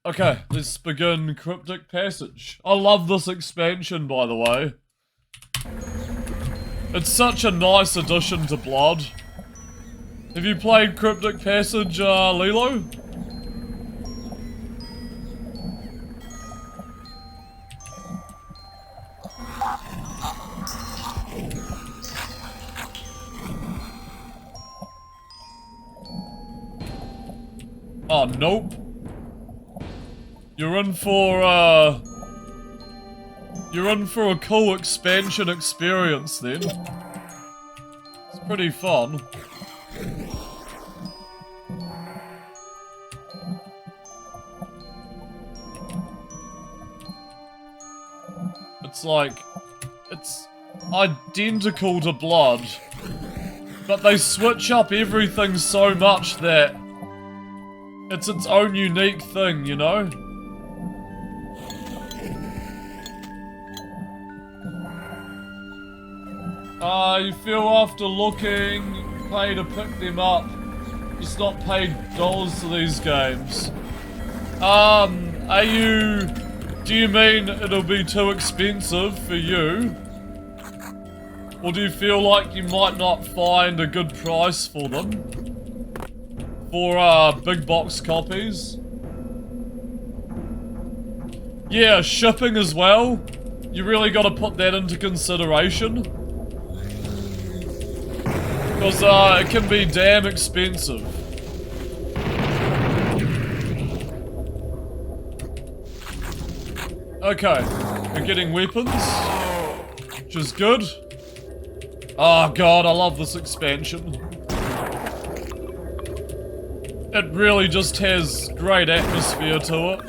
Okay, let's begin Cryptic Passage. I love this expansion, by the way. It's such a nice addition to Blood. Have you played Cryptic Passage, Lilo? Oh, nope. You're in for a cool expansion experience then. It's pretty fun. It's like, it's identical to Blood, but they switch up everything so much that it's its own unique thing, you know? You feel after looking, you pay to pick them up. Just not paid dollars to these games. Do you mean it'll be too expensive for you? Or do you feel like you might not find a good price for them? For, big box copies? Yeah, shipping as well. You really gotta put that into consideration. Because, it can be damn expensive. Okay, we're getting weapons, which is good. Oh god, I love this expansion. It really just has great atmosphere to it.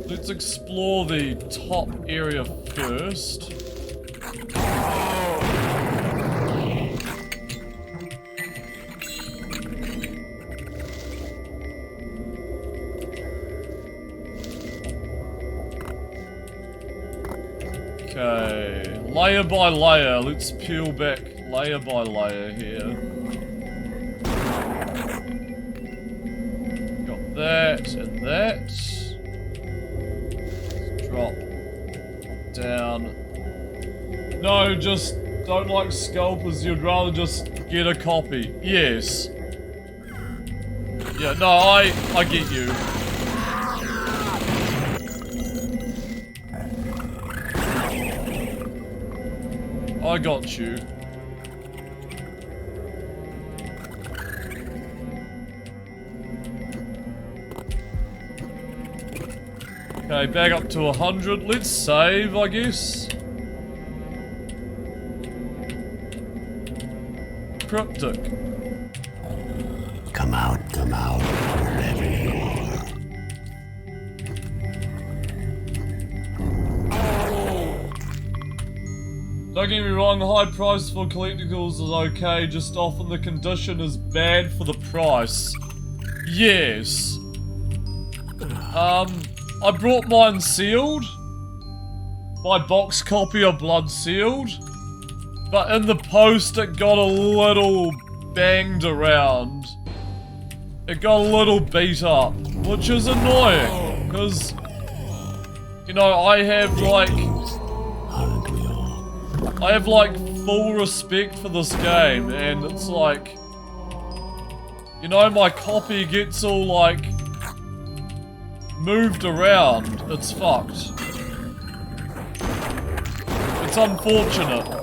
Let's explore the top area first. Okay, layer by layer, let's peel back layer by layer here. Got that and that. Let's drop down. No, just don't like scalpers, you'd rather just get a copy. Yes. Yeah, no, I get you. I got you. Okay, back up to 100. Let's save, I guess. Cryptic. Come out, wherever you are. Don't get me wrong, high price for collectibles is okay, just often the condition is bad for the price. Yes. I brought mine sealed. My box copy of Blood sealed. But in the post it got a little banged around. It got a little beat up, which is annoying, because, you know, I have like full respect for this game, and it's like, you know, my copy gets all like moved around. It's fucked. It's unfortunate.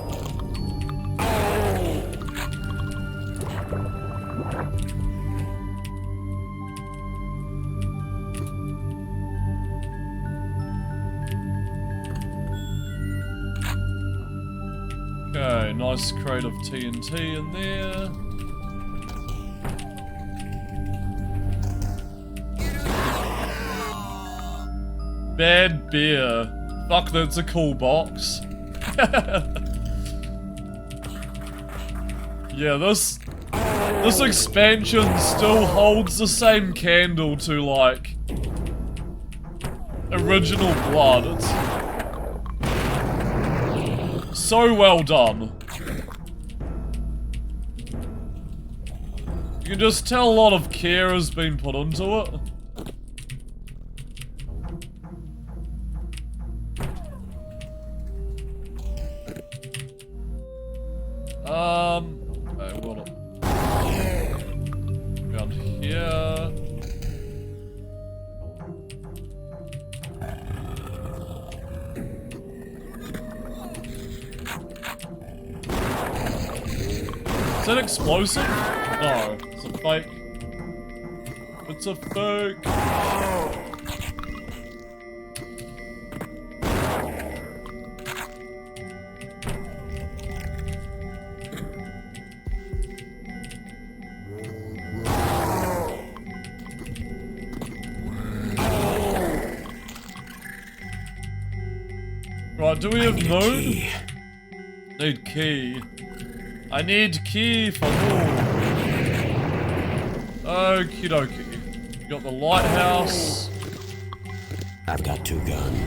Okay, nice crate of TNT in there. Bad beer. Fuck, that's a cool box. Yeah, this expansion still holds the same candle to, like, original Blood. It's so well done. You can just tell a lot of care has been put into it. Okay, what around here. Is that explosive? No, it's a fake. It's a fake. Right, do we have moon? Need key. I need key for more. Okie dokie. We got the lighthouse. I've got 2 guns.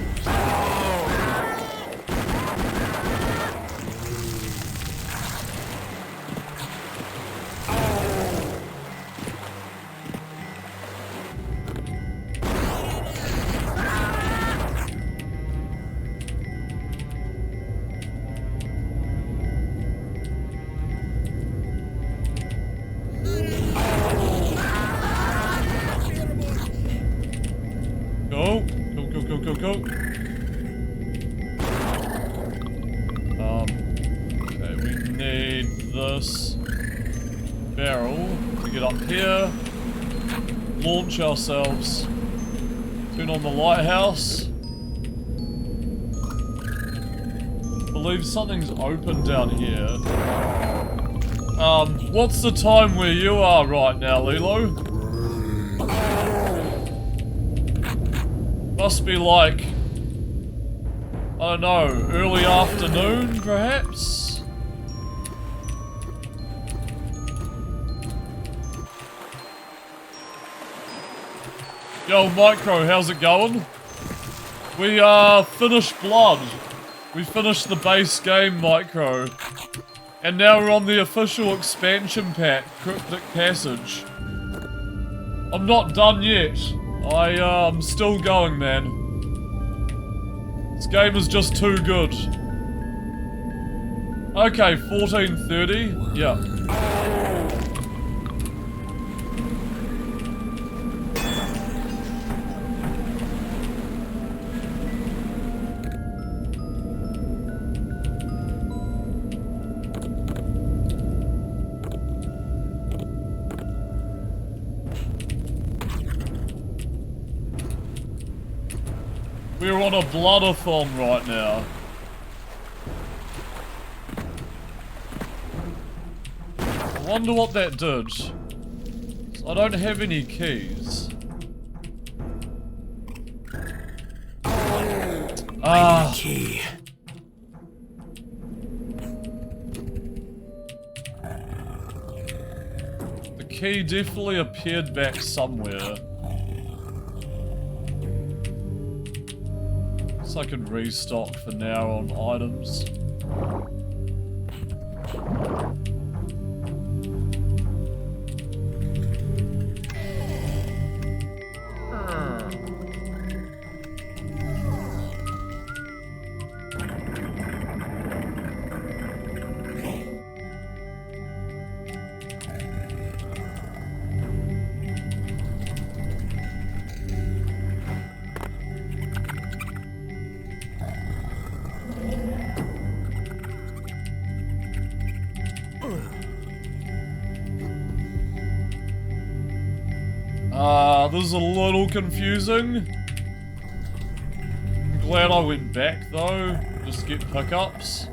Go. Okay, we need this barrel to get up here, launch ourselves, turn on the lighthouse. I believe something's open down here. What's the time where you are right now, Lilo? Must be like, I don't know, early afternoon, perhaps? Yo, Micro, how's it going? We, finished Blood. We finished the base game, Micro. And now we're on the official expansion pack, Cryptic Passage. I'm not done yet. I'm still going, man. This game is just too good. Okay, 14:30. Yeah. We're on a blood-a-thon right now. I wonder what that did. I don't have any keys. Ah. Key. The key definitely appeared back somewhere. I can restock for now on items. This is a little confusing. I'm glad I went back though, just to get pickups.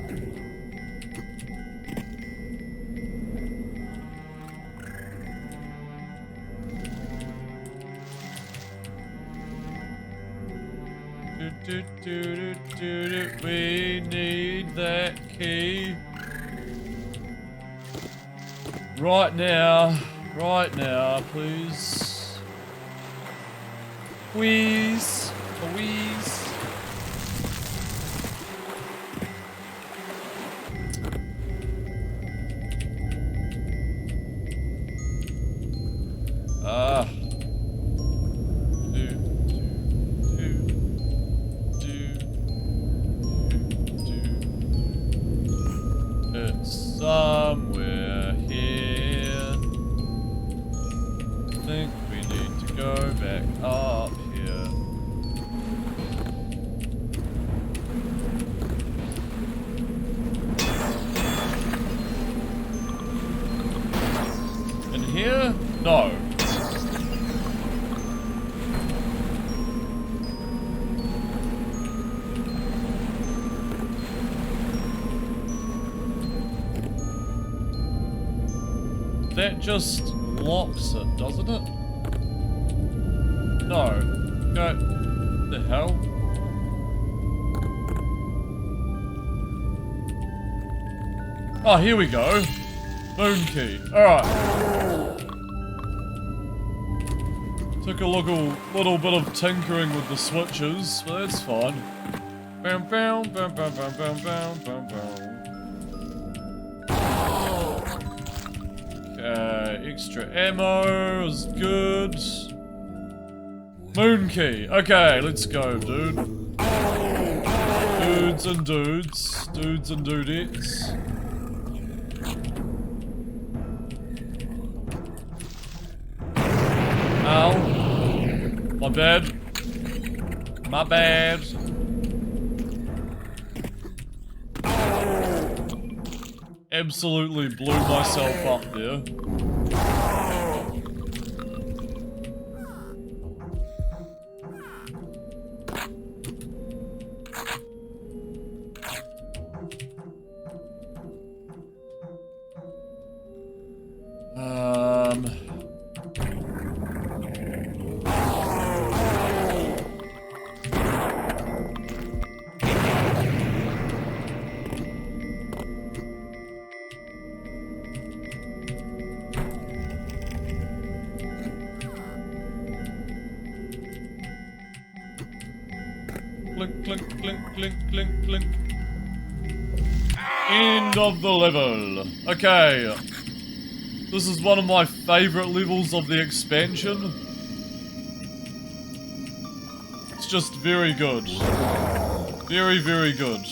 We need that key. Right now, please. Please. think we need to go back up here. In here? No. That just locks it, doesn't it? No. Go. The hell? Oh, here we go. Moon key. Alright. Took a little bit of tinkering with the switches, but that's fine. Bam, bam, bam, bam, bam, bam, bam, bam, bam. Extra ammo is good. Moon key. Okay, let's go, dude. Dudes and dudes. Dudes and dudettes. Ow. My bad. My bad. Absolutely blew myself up there. Clink, clink, clink, clink, clink, clink. End of the level. Okay. This is one of my favorite levels of the expansion. It's just very good. Very, very good.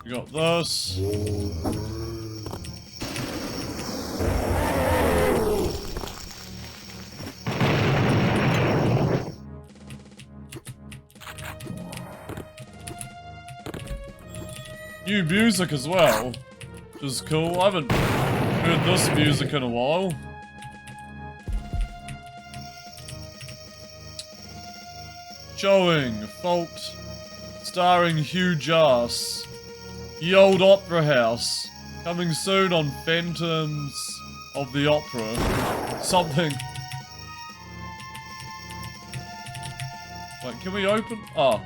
We got this. New music as well, which is cool. I haven't heard this music in a while. Showing Fault, starring Hugh Jass. Ye Old Opera House, coming soon on Phantoms of the Opera. Something. Wait, can we open? Oh.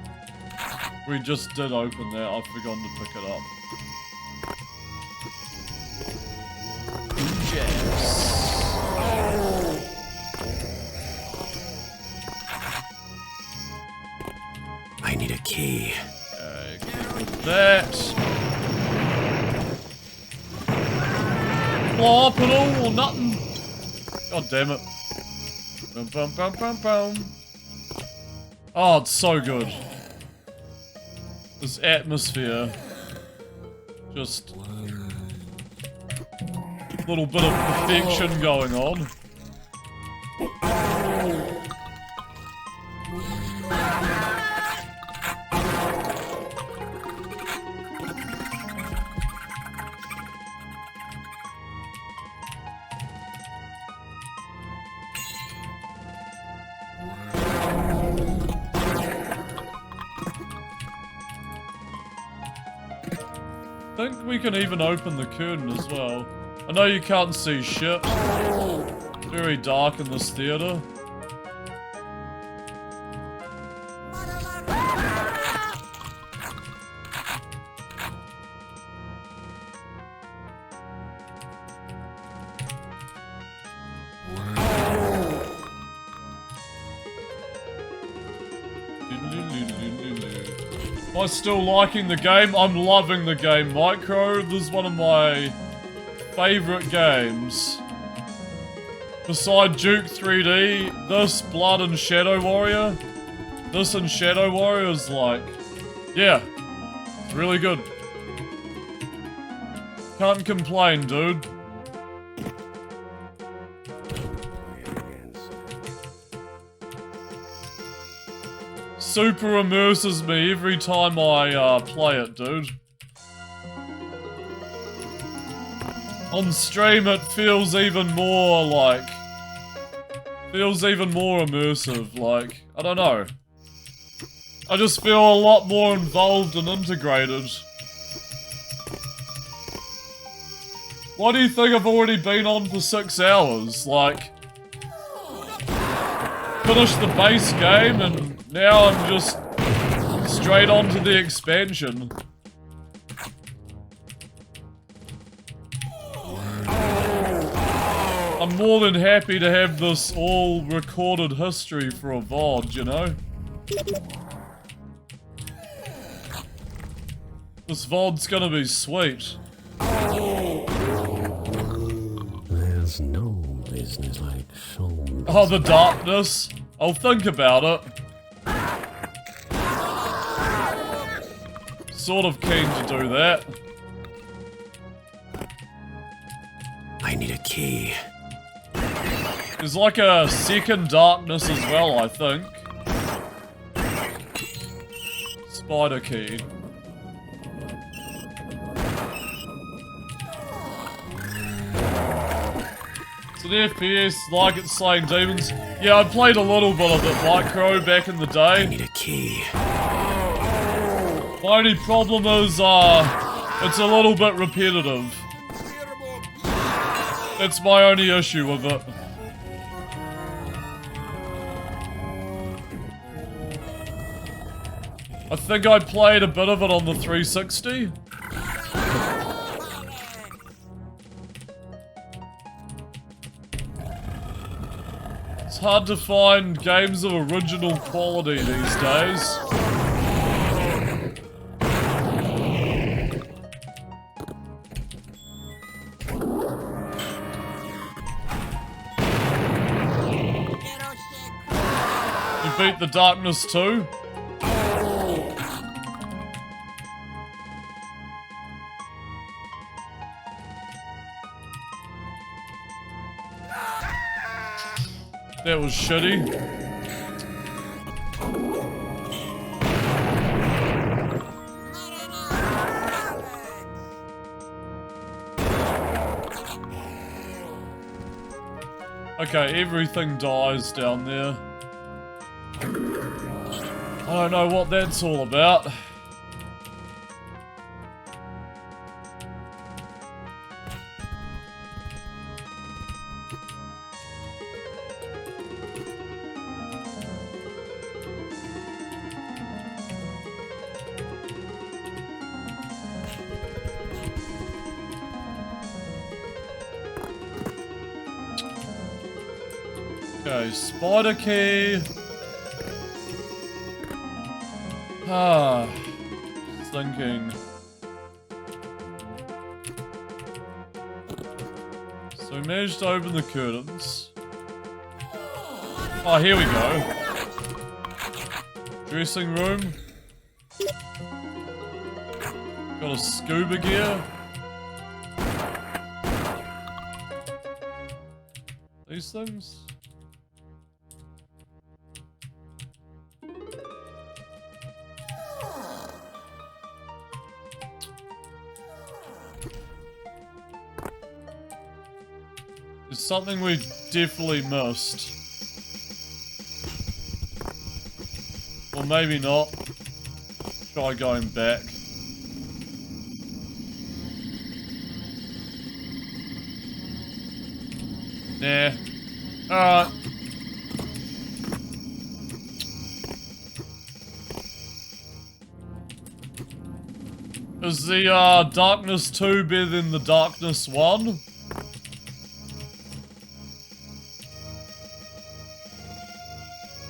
We just did open that, I've forgotten to pick it up. Yes. I need a key. Okay, with that. Flop it all or nothing. God damn it. Bum, bum, bum, bum, bum. Oh, it's so good. This atmosphere. Just a little bit of perfection going on. I think we can even open the curtain as well. I know you can't see shit. It's very dark in this theater. Am I still liking the game? I'm loving the game, Micro. This is one of my favorite games. Beside Duke 3D, this, Blood and Shadow Warrior. This and Shadow Warrior is like, yeah, it's really good. Can't complain, dude. Super immerses me every time I play it, dude. On stream it feels even more like... feels even more immersive, like, I don't know. I just feel a lot more involved and integrated. Why do you think I've already been on for 6 hours? Like, finished the base game and now I'm just straight on to the expansion. I'm more than happy to have this all recorded history for a VOD, you know? This VOD's gonna be sweet. There's no business like show business. Oh, the darkness. I'll think about it. Sort of keen to do that. I need a key. There's like a second darkness as well, I think. Spider key. It's an FPS like it's slaying demons. Yeah, I played a little bit of it, Micro, back in the day. I need a key. My only problem is, it's a little bit repetitive. That's my only issue with it. I think I played a bit of it on the 360. It's hard to find games of original quality these days. You beat the darkness too? That was shitty. Okay, everything dies down there. I don't know what that's all about. Okay, spider key. Just thinking. So we managed to open the curtains. Oh, here we go. Dressing room. Got a scuba gear. These things? There's something we definitely missed. Or maybe not. Try going back. Nah. Alright. Is the Darkness 2 better than the Darkness 1?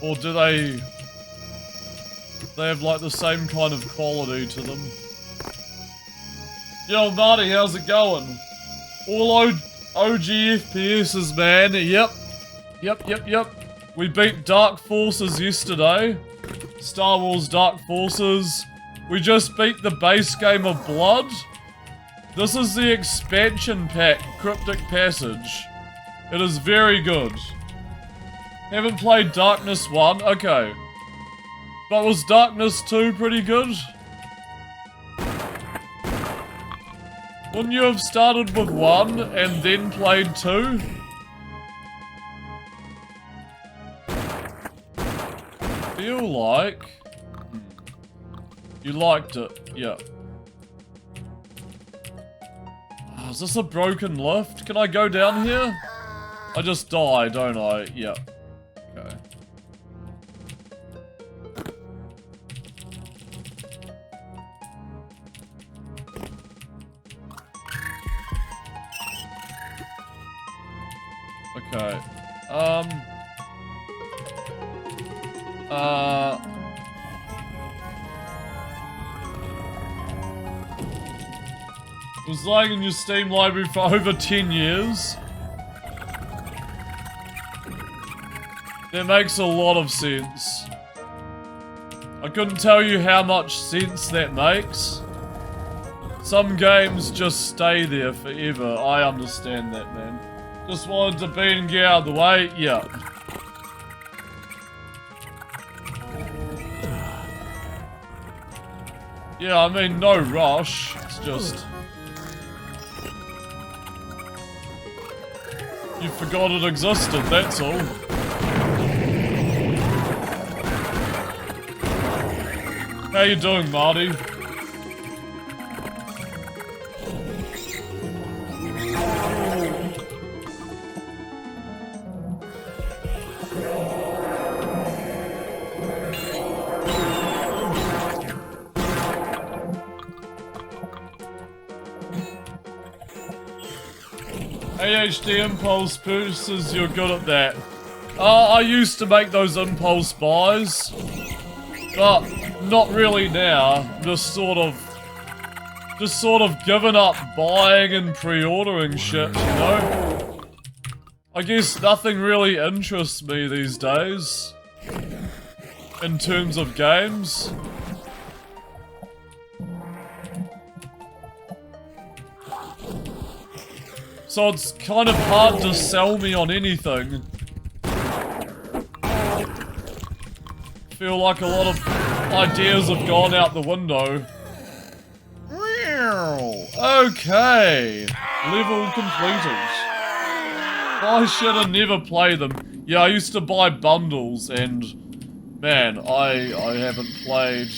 Or do they... They have like the same kind of quality to them. Yo, Marty, how's it going? All OG FPSs, man. Yep. We beat Dark Forces yesterday. Star Wars Dark Forces. We just beat the base game of Blood. This is the expansion pack, Cryptic Passage. It is very good. Haven't played Darkness 1? Okay. But was Darkness 2 pretty good? Wouldn't you have started with 1 and then played 2? Feel like... You liked it, yeah. Oh, is this a broken lift? Can I go down here? I just die, don't I? Yeah. Okay. Okay. It was lying in your Steam library for over 10 years. That makes a lot of sense. I couldn't tell you how much sense that makes. Some games just stay there forever. I understand that, man. Just wanted to be and get out of the way. Yeah. Yeah, I mean, no rush. It's just... You forgot it existed, that's all. How you doing, Marty? AHD impulse purchases, you're good at that. I used to make those impulse buys, but not really now. Just sort of given up buying and pre-ordering shit, you know? I guess nothing really interests me these days, in terms of games. So it's kind of hard to sell me on anything. Feel like a lot of ideas have gone out the window. Okay. Level completed. I should have never played them. Yeah, I used to buy bundles and... Man, I haven't played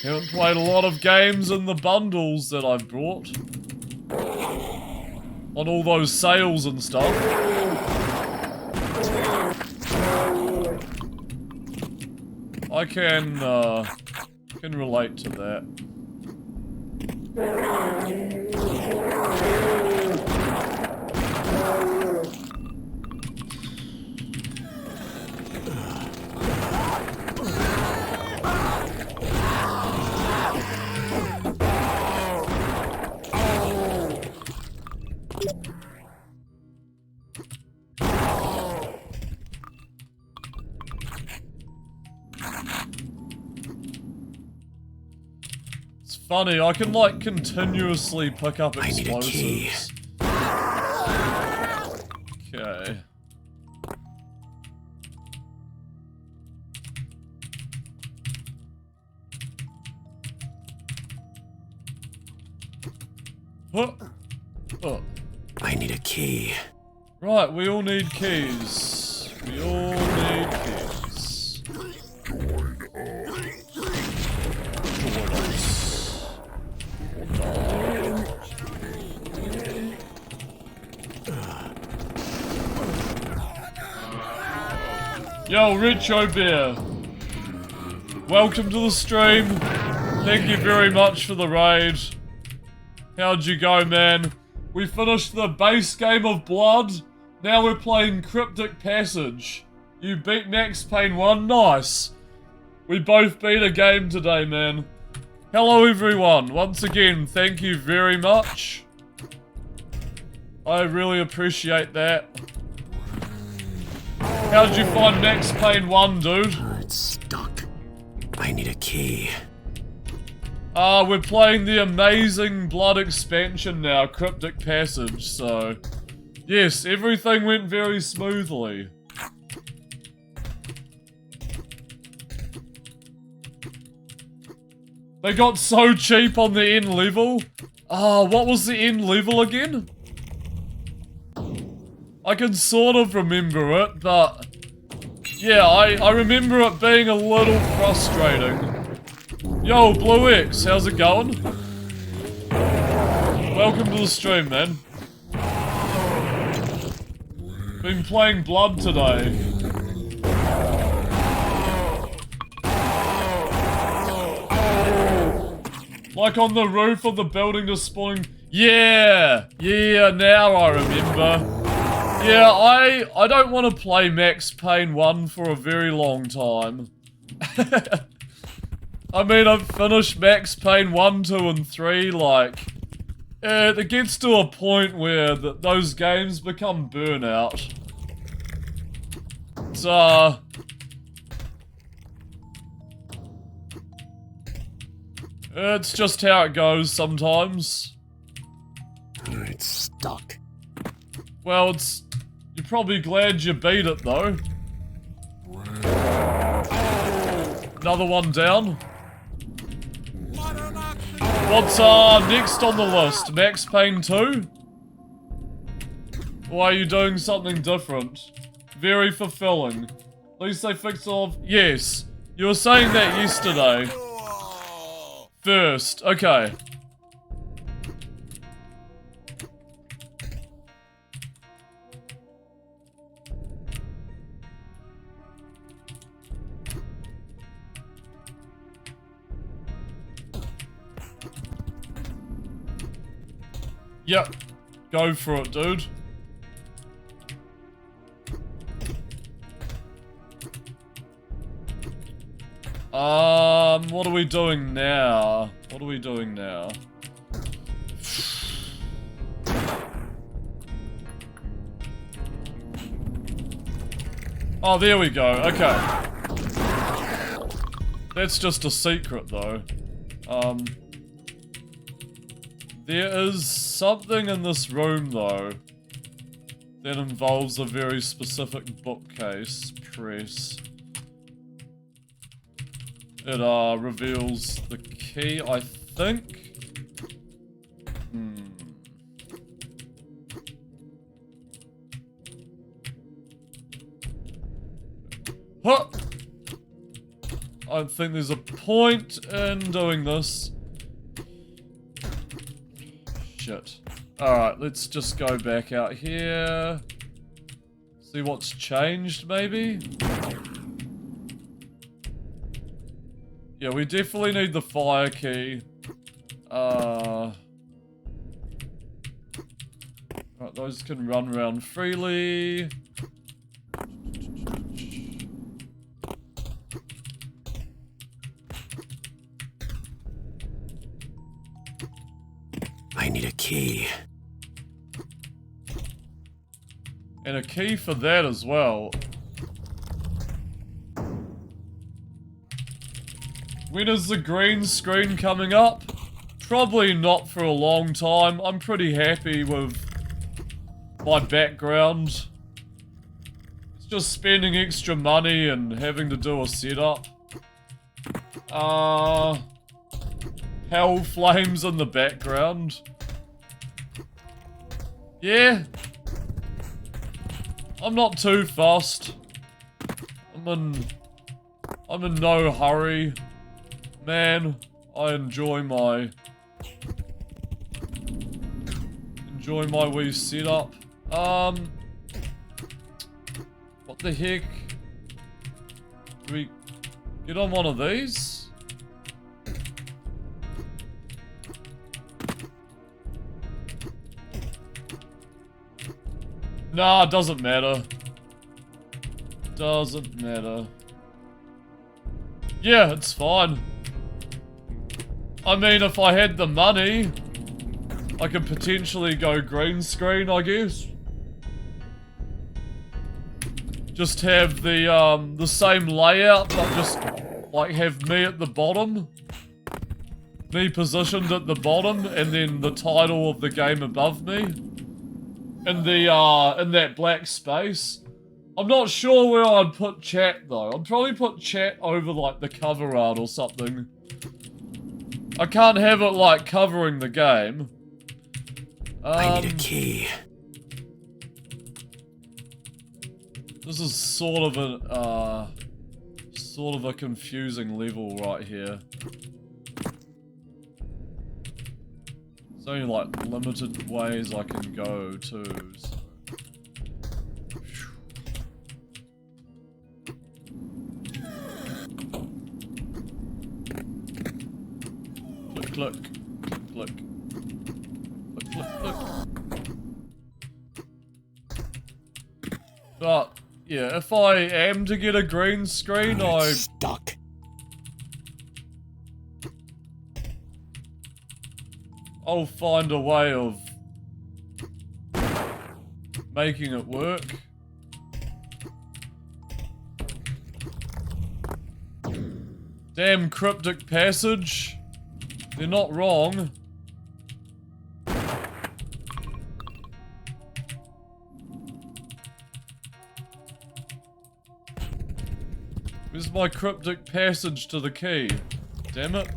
a lot of games in the bundles that I've brought. On all those sales and stuff. I can relate to that. It's funny, I can like continuously pick up explosives. Okay. Huh. Oh. I need a key. Right, we all need keys. We all need keys. Join us. Yo, Richo Bear. Welcome to the stream. Thank you very much for the raid. How'd you go, man? We finished the base game of Blood. Now we're playing Cryptic Passage. You beat Max Payne 1. Nice. We both beat a game today, man. Hello, everyone. Once again, thank you very much. I really appreciate that. How did you find Max Payne 1, dude? It's stuck. I need a key. We're playing the amazing Blood expansion now, Cryptic Passage, so... Yes, everything went very smoothly. They got so cheap on the end level. What was the end level again? I can sort of remember it, but... Yeah, I remember it being a little frustrating. Yo, Blue X, how's it going? Welcome to the stream, man. Been playing Blood today. Like on the roof of the building just spawning... Yeah! Yeah, now I remember. Yeah, I don't want to play Max Payne 1 for a very long time. I mean, I've finished Max Payne 1, 2, and 3, like... it gets to a point where those games become burnout. It's just how it goes sometimes. It's stuck. Well, you're probably glad you beat it, though. Another one down. What's next on the list? Max Payne 2? Or are you doing something different? Very fulfilling. At least they fixed all of... Yes. You were saying that yesterday. First. Okay. Yep. Go for it, dude. What are we doing now? What are we doing now? Oh, there we go. Okay. That's just a secret, though. There is something in this room, though, that involves a very specific bookcase press. It, reveals the key, I think. Huh! I don't think there's a point in doing this. Shit. Alright, let's just go back out here. See what's changed, maybe? Yeah, we definitely need the fire key. Right, those can run around freely. I need a key. And a key for that as well. When is the green screen coming up? Probably not for a long time. I'm pretty happy with my background. It's just spending extra money and having to do a setup. Hell flames in the background. Yeah. I'm not too fussed. I'm in no hurry. Man, I enjoy my wee setup. What the heck? Do we get on one of these? Nah, doesn't matter. Doesn't matter. Yeah, it's fine. I mean, if I had the money, I could potentially go green screen, I guess. Just have the same layout, but just like have me at the bottom. Me positioned at the bottom, and then the title of the game above me. In that black space. I'm not sure where I'd put chat though. I'd probably put chat over like the cover art or something. I can't have it like covering the game. I need a key. This is sort of a confusing level right here. There's only like limited ways I can go too. So. Click, click, click, click, click, click. But yeah, if I am to get a green screen, I'm stuck. I'll find a way of making it work. Damn cryptic passage. They're not wrong. Where's my cryptic passage to the key? Damn it.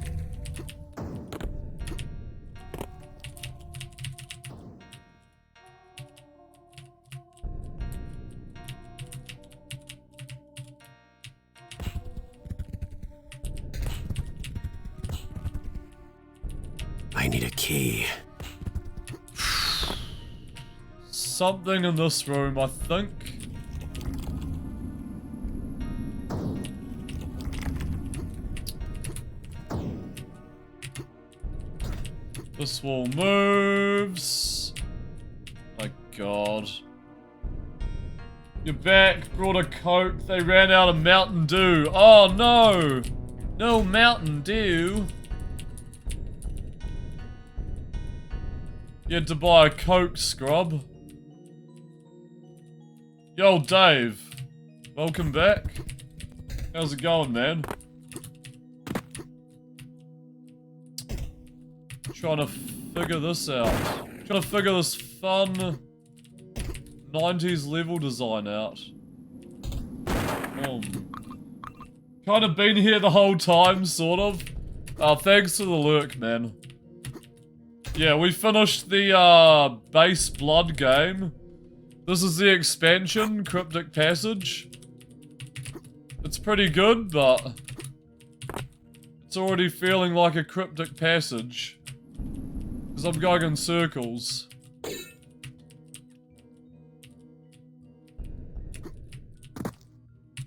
I need a key. Something in this room, I think. This wall moves. My god. You're back, brought a Coke. They ran out of Mountain Dew. Oh no! No Mountain Dew. You had to buy a Coke, scrub. Yo, Dave. Welcome back. How's it going, man? Trying to figure this out. Trying to figure this fun 90s level design out. Kind of been here the whole time, sort of. Thanks for the lurk, man. Yeah, we finished the base blood game. This is the expansion, Cryptic Passage. It's pretty good, but it's already feeling like a cryptic passage. Because I'm going in circles.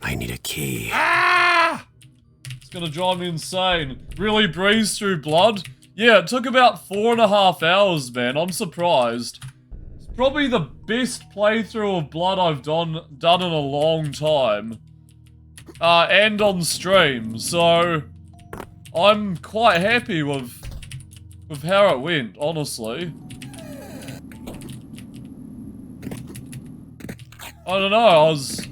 I need a key. Ah! It's gonna drive me insane. Really breeze through blood? Yeah, it took about 4.5 hours, man. I'm surprised. It's probably the best playthrough of Blood I've done in a long time. And on stream, so I'm quite happy with how it went, honestly. I don't know, I was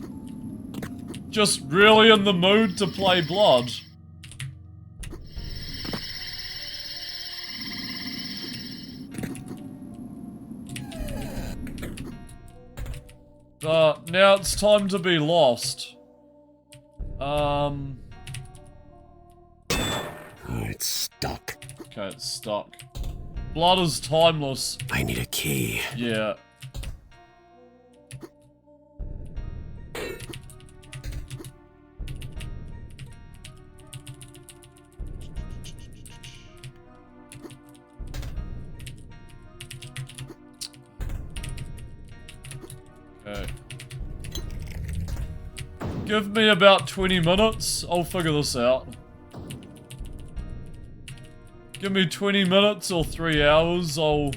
just really in the mood to play Blood. But now it's time to be lost. It's stuck. Okay, it's stuck. Blood is timeless. I need a key. Yeah. Okay. Give me about 20 minutes. I'll figure this out. Give me 20 minutes or 3 hours. I'll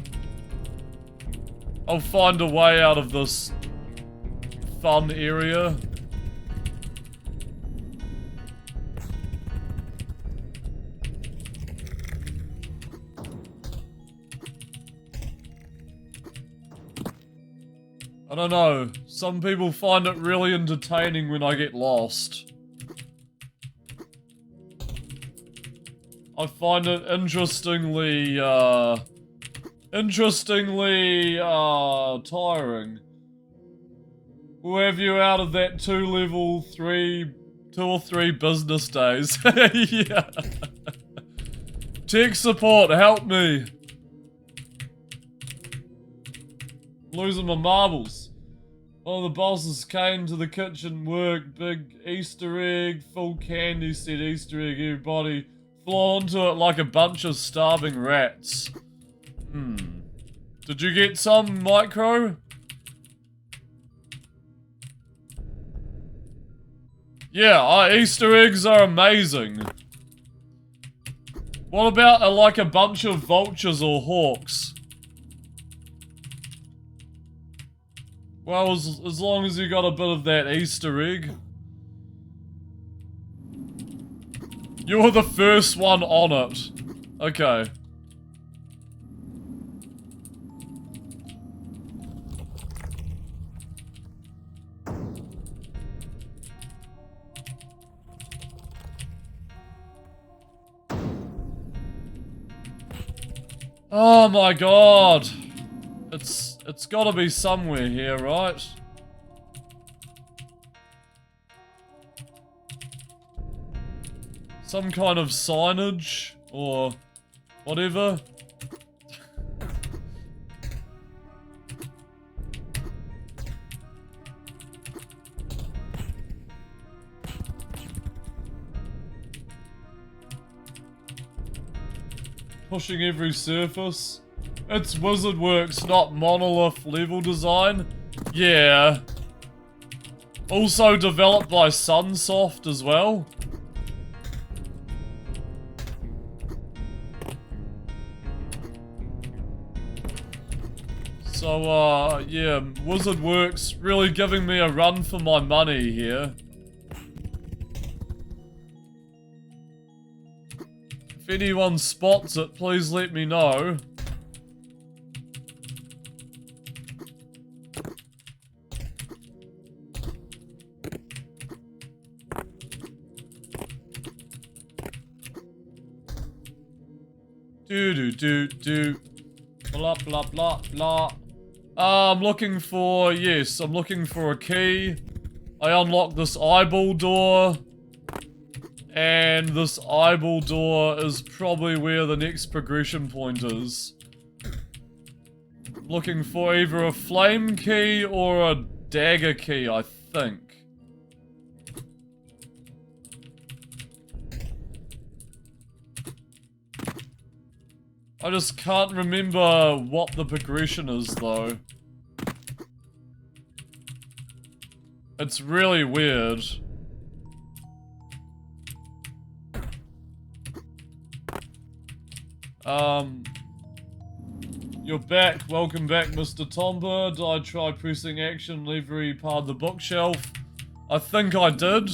find a way out of this fun area. I don't know. Some people find it really entertaining when I get lost. I find it interestingly tiring. We'll have you out of that 2 or 3 business days. Yeah. Tech support, help me. I'm losing my marbles. One of the bosses came to the kitchen work, big Easter egg, full candy said Easter egg, everybody flew onto it like a bunch of starving rats. Did you get some, Micro? Yeah, Easter eggs are amazing. What about like a bunch of vultures or hawks? Well, as long as you got a bit of that Easter egg. You were the first one on it. Okay. Oh my god. It's gotta be somewhere here, right? Some kind of signage or whatever. Pushing every surface. It's WizardWorks, not Monolith level design. Yeah. Also developed by Sunsoft as well. So, yeah, WizardWorks really giving me a run for my money here. If anyone spots it, please let me know. Do. Blah, blah, blah, blah. I'm looking for, yes, I'm looking for a key. I unlocked this eyeball door. And this eyeball door is probably where the next progression point is. Looking for either a flame key or a dagger key, I think. I just can't remember what the progression is, though. It's really weird. You're back. Welcome back, Mr. Tomba. Did I try pressing action every part of the bookshelf? I think I did.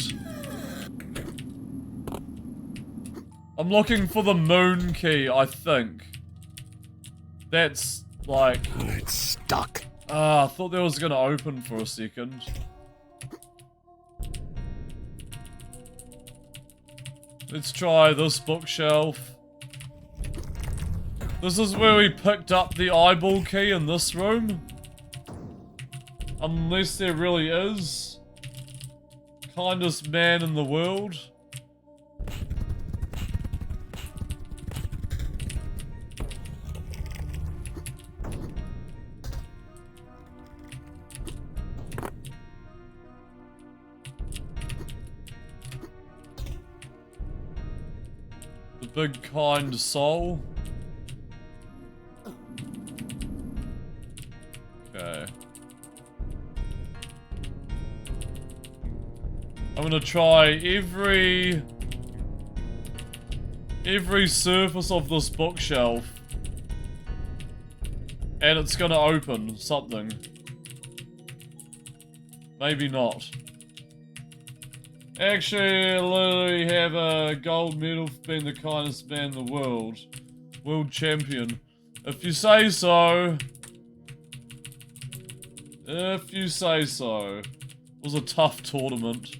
I'm looking for the moon key, I think. That's like... It's stuck. I thought that was gonna open for a second. Let's try this bookshelf. This is where we picked up the eyeball key in this room. Unless there really is. Kindest man in the world. The big kind soul. Okay. I'm gonna try every surface of this bookshelf. And it's gonna open something. Maybe not. Actually, I literally have a gold medal for being the kindest man in the world. World champion. If you say so. If you say so. It was a tough tournament.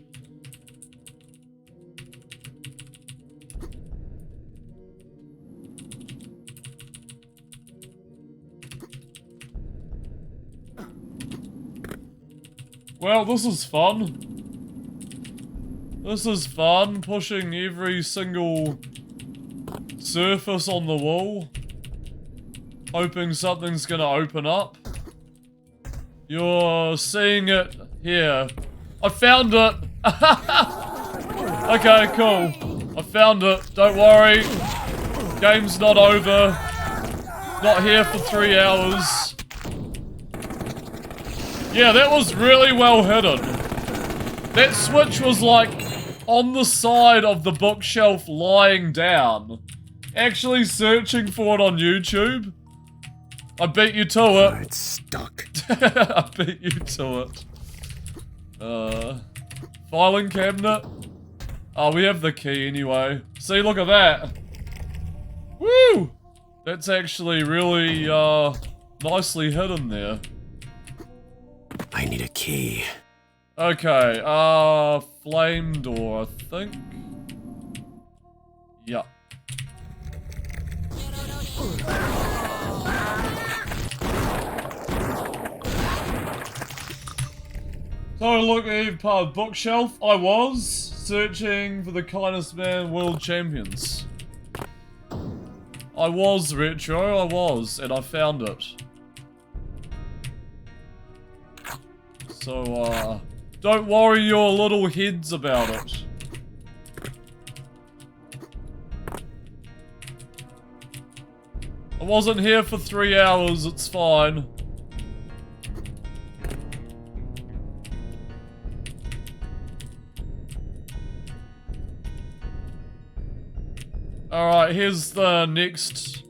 Well, this is fun. This is fun, pushing every single surface on the wall. Hoping something's gonna open up. You're seeing it here. I found it! Okay, cool. I found it. Don't worry. Game's not over. Not here for 3 hours. Yeah, that was really well hidden. That switch was like on the side of the bookshelf lying down. Actually searching for it on YouTube. I beat you to it. Oh, it's stuck. I beat you to it. Filing cabinet. Oh, we have the key anyway. See, look at that. Woo! That's actually really, nicely hidden there. I need a key. Okay, flame door, I think. Yeah. So look, Eve, part of bookshelf. I was searching for the Kindest Man World Champions. I was, Retro, I was, and I found it. So, don't worry your little heads about it. I wasn't here for 3 hours, it's fine. Alright, here's the next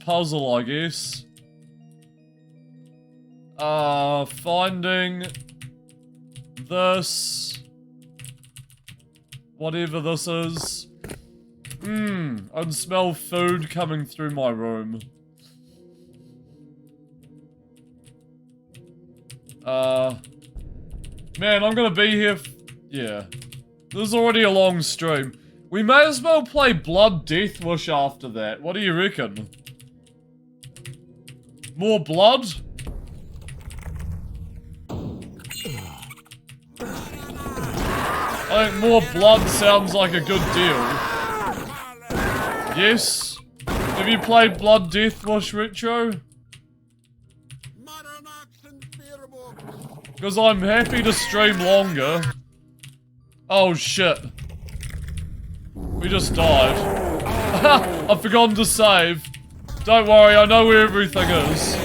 puzzle, I guess. Finding this, whatever this is. I can smell food coming through my room. Man, I'm gonna be here yeah. This is already a long stream. We may as well play Blood Death Wish after that. What do you reckon? More blood? I think more blood sounds like a good deal. Yes? Have you played Blood Death Wish Retro? Because I'm happy to stream longer. Oh shit. We just died. I've forgotten to save. Don't worry, I know where everything is.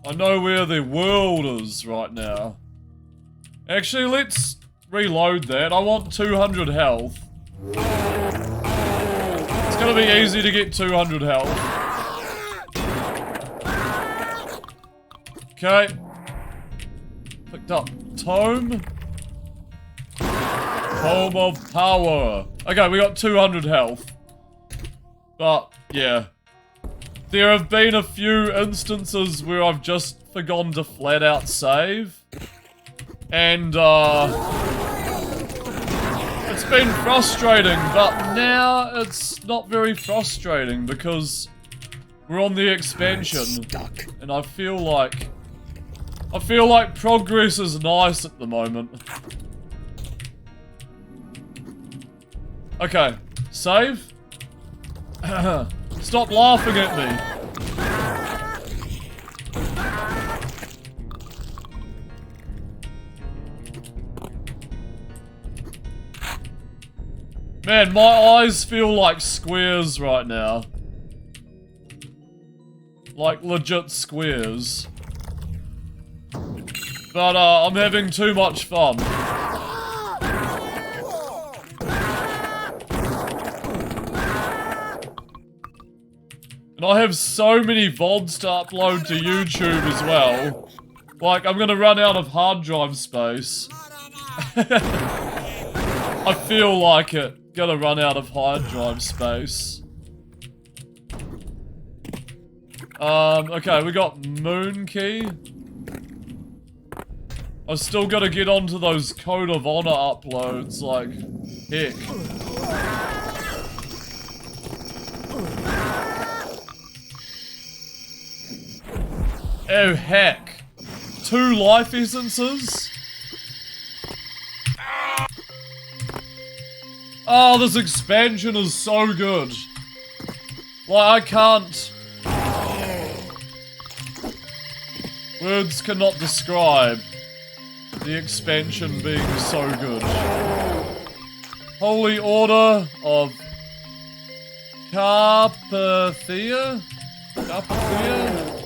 I know where the world is right now. Actually, let's reload that. I want 200 health. It's gonna be easy to get 200 health. Okay. Picked up Tome. Tome of Power. Okay, we got 200 health. But, yeah. There have been a few instances where I've just forgotten to flat out save. And, it's been frustrating, but now it's not very frustrating because we're on the expansion. And I feel like progress is nice at the moment. Okay, save. Stop laughing at me. Man, my eyes feel like squares right now. Like legit squares. But I'm having too much fun. And I have so many VODs to upload to YouTube as well. Like, I'm gonna run out of hard drive space. I feel like it. gonna run out of hard drive space. Okay, we got Moon Key. I still gotta get onto those Code of Honor uploads, like, heck. Oh heck. 2 life essences? Oh, this expansion is so good. Like, I can't... Words cannot describe the expansion being so good. Holy Order of Carpathia? Carpathia?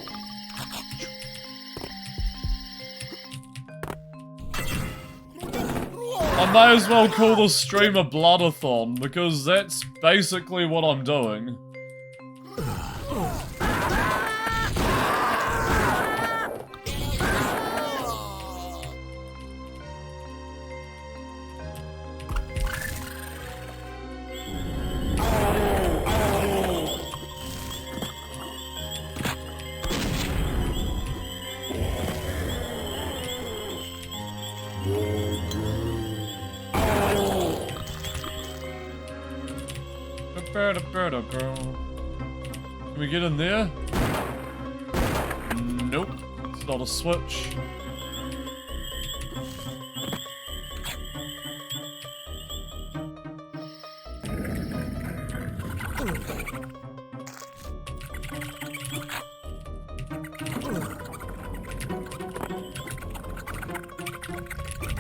I may as well call this stream a Bloodathon, because that's basically what I'm doing. Can we get in there? Nope. It's not a switch.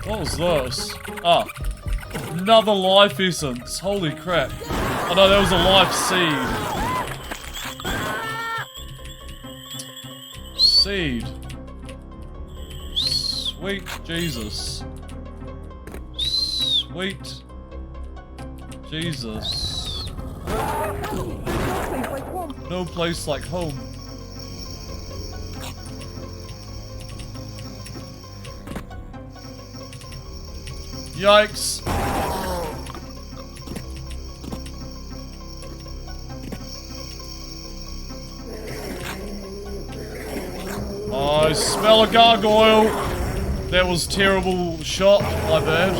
What was this? Ah. Another life essence. Holy crap. Oh no, that was a life seed. Seed. Sweet Jesus. Sweet Jesus. No place like home. Yikes. I smell a gargoyle. That was terrible shot, my bad.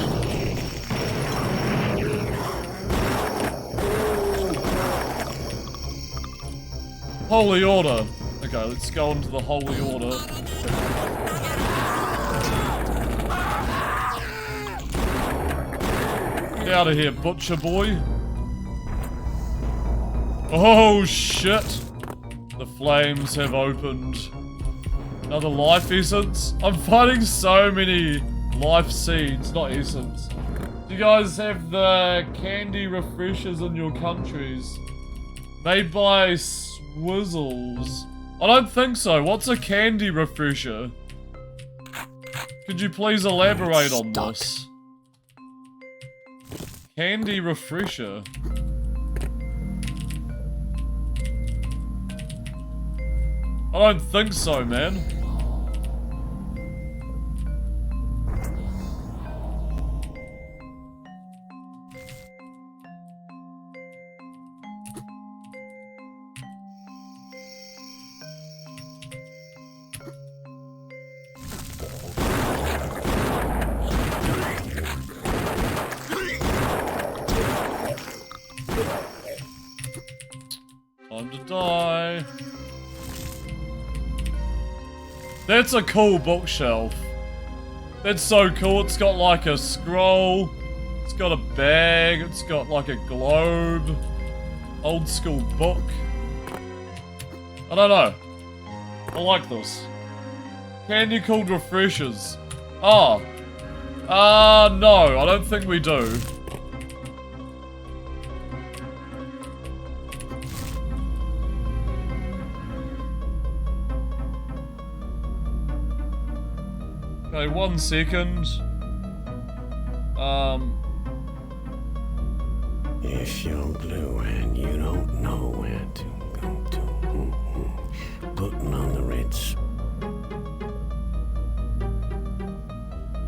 Holy Order. Okay, let's go into the Holy Order. Get out of here, butcher boy. Oh shit. The flames have opened. Another life essence? I'm finding so many life seeds, not essence. Do you guys have the candy refreshers in your countries? Made by Swizzles. I don't think so. What's a candy refresher? Could you please elaborate on this? Candy refresher. I don't think so, man. Time to die. That's a cool bookshelf. That's so cool. It's got like a scroll. It's got a bag. It's got like a globe. Old school book. I don't know. I like this. Candy called refreshers. Oh. No. I don't think we do. Okay, 1 second. If you're blue and you don't know where to go to, putting on the Ritz.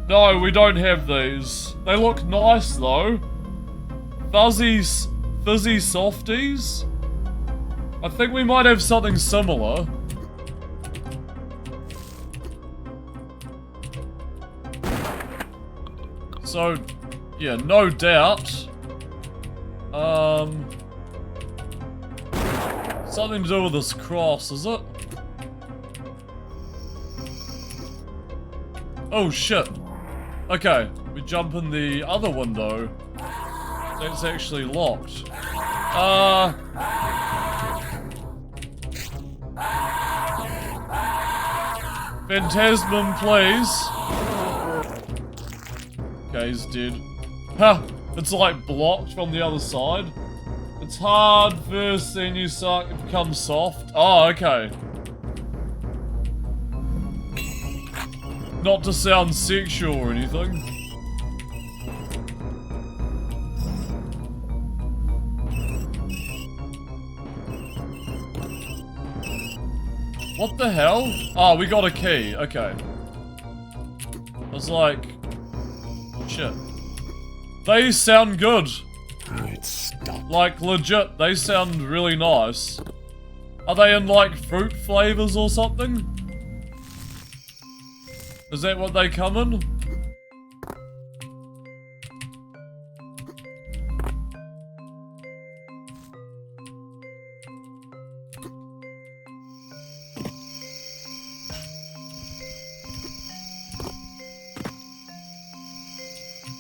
No, we don't have these. They look nice though. fizzy softies? I think we might have something similar. So, yeah, no doubt. Something to do with this cross, is it? Oh shit. Okay, we jump in the other window. That's actually locked. Phantasm, please. Okay, he's dead. Ha! It's like blocked from the other side. It's hard first, then you suck, it becomes soft. Oh, okay. Not to sound sexual or anything. What the hell? Oh, we got a key. Okay. I was like... Shit. They sound good. Like, legit, they sound really nice. Are they in, like, fruit flavors or something? Is that what they come in?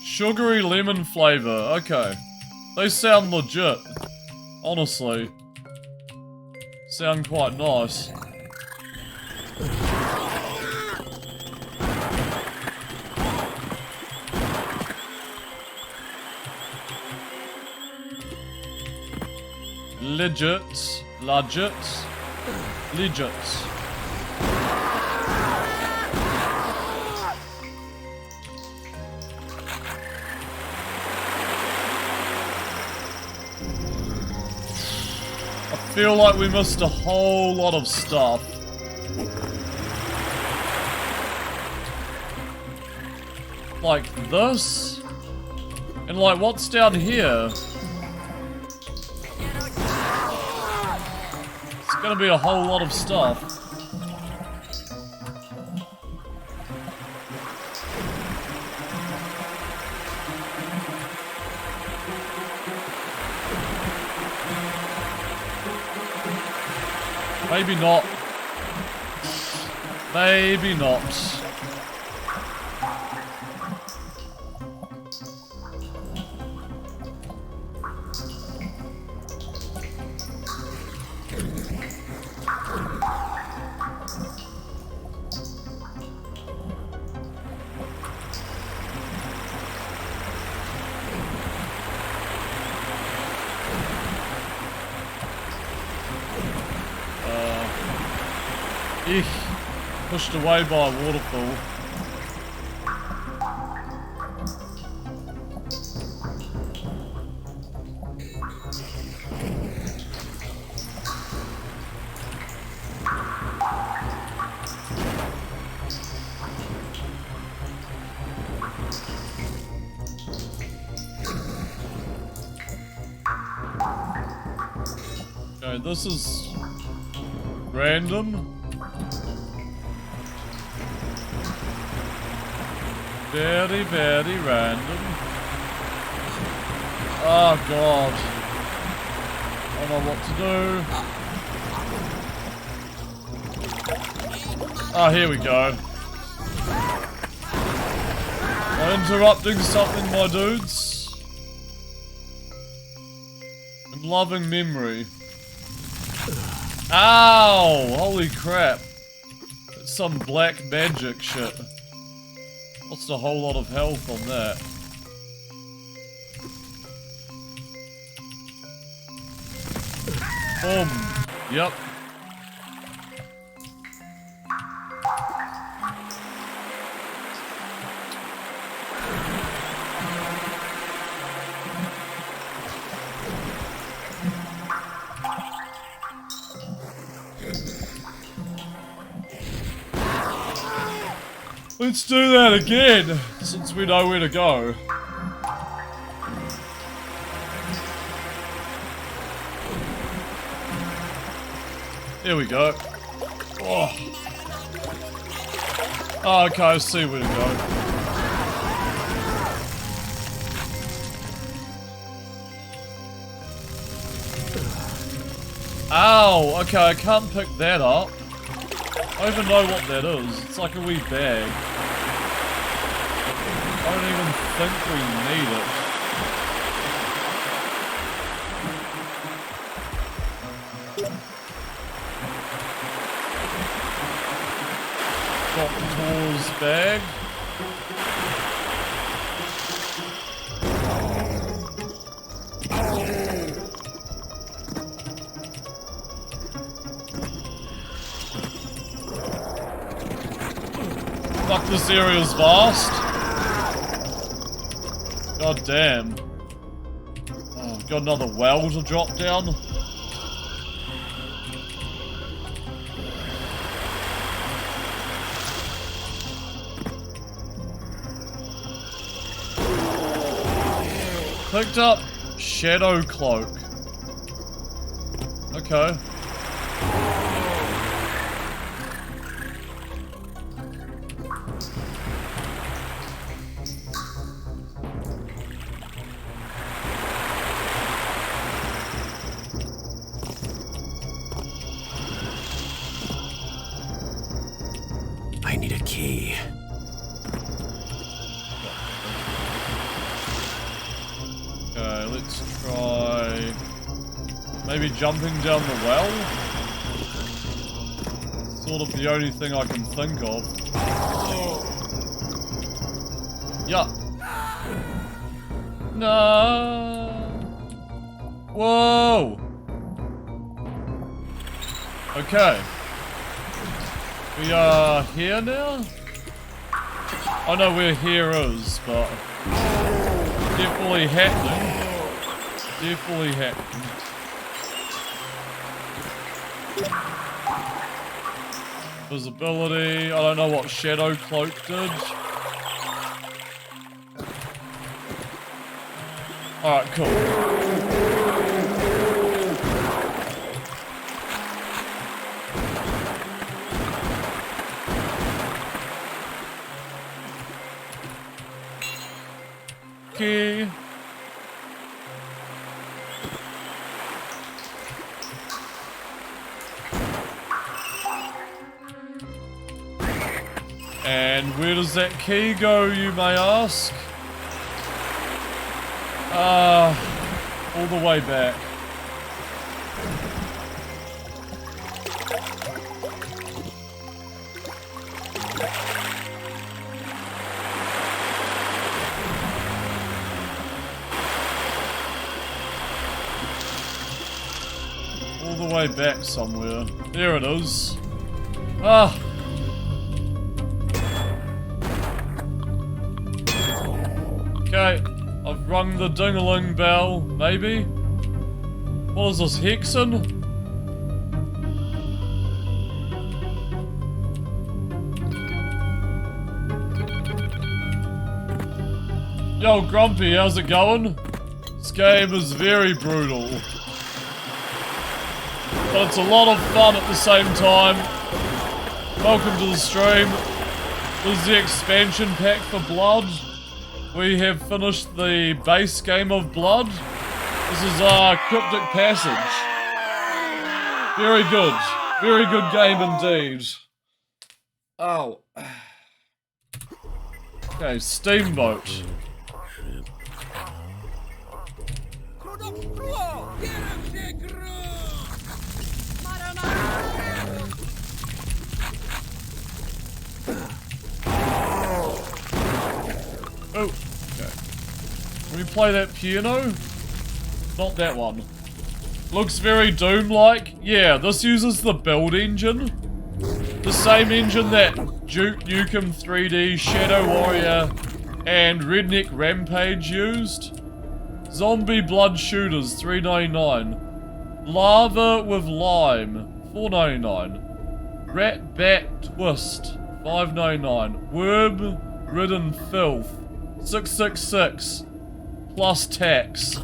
Sugary lemon flavor, okay. They sound legit. Honestly. Sound quite nice. Legit. I feel like we missed a whole lot of stuff. Like this? And like what's down here? It's gonna be a whole lot of stuff. Maybe not. Maybe not. Eek. Pushed away by a waterfall. Okay, this is random. Very, very random. Oh god. I don't know what to do. Oh, here we go. I'm interrupting something, my dudes. In loving memory. Ow! Holy crap. It's some black magic shit. Lost a whole lot of health on that. Boom. Yep. Let's do that again, since we know where to go. Here we go. Oh. Oh, okay, I see where to go. Ow! Okay, I can't pick that up. I don't even know what that is. It's like a wee bag. I don't even think we need it. Doctor's bag. Fuck, this area's vast. God damn. Oh, got another well to drop down. Picked up Shadow Cloak. Okay. I need a key. Okay, let's try maybe jumping down the well. Sort of the only thing I can think of. Yeah. No. Whoa. Okay. We are here now? Oh no, we're heroes, but definitely happening. Definitely happening. Visibility. I don't know what Shadow Cloak did. Alright, cool. Okay. And where does that key go, you may ask? All the way back. All the way back somewhere. There it is. Ah. Okay, I've rung the ding-a-ling bell, maybe? What is this, hexen? Yo, Grumpy, how's it going? This game is very brutal. But it's a lot of fun at the same time. Welcome to the stream. This is the expansion pack for Blood. We have finished the base game of Blood. This is our Cryptic Passage. Very good. Very good game indeed. Oh. Okay, Steamboat. Oh, okay. Can we play that piano? Not that one. Looks very Doom-like. Yeah, this uses the build engine. The same engine that Duke Nukem 3D, Shadow Warrior, and Redneck Rampage used. Zombie Blood Shooters, $3.99. Lava with Lime, $4.99. Rat Bat Twist, $5.99. Worm Ridden Filth, $6.66. Plus tax.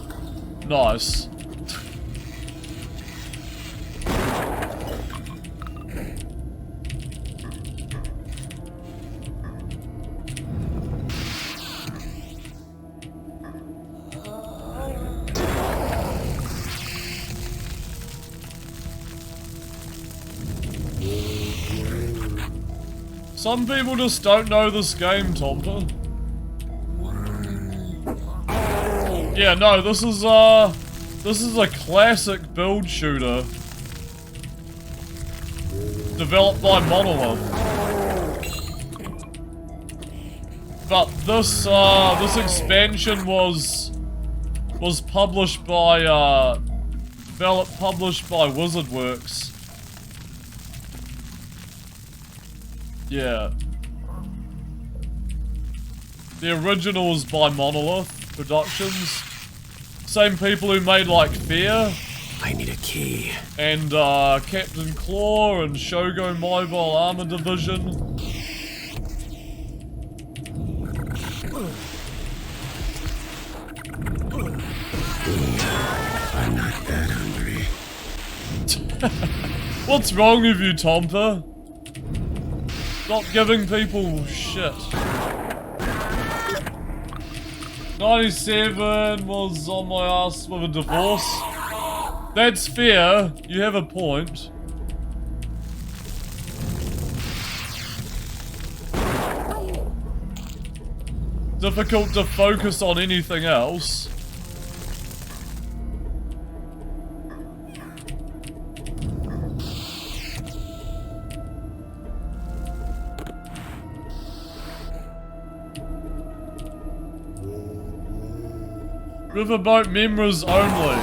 Some people just don't know this game, Tompa. Yeah, no, this is a classic build shooter. Developed by Monolith. But this expansion was published by, published by WizardWorks. Yeah. The original was by Monolith Productions. Same people who made, like, Fear. I need a key. And, Captain Claw and Shogo Mobile Armor Division. I'm not that hungry. What's wrong with you, Tompa? Stop giving people shit. 97 was on my ass with a divorce. That's fair. You have a point. Difficult to focus on anything else. Riverboat members only.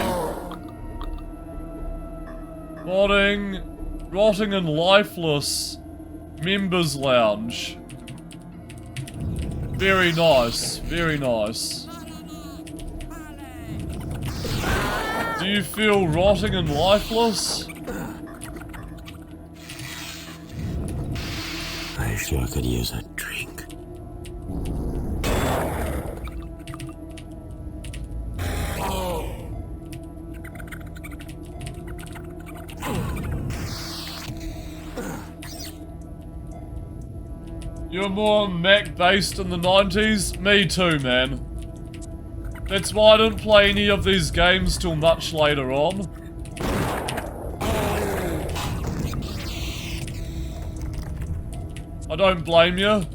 Rotting and lifeless members lounge. Very nice, very nice. Do you feel rotting and lifeless? I sure could use a drink. You were more Mac based in the 90s? Me too, man. That's why I didn't play any of these games till much later on. I don't blame you.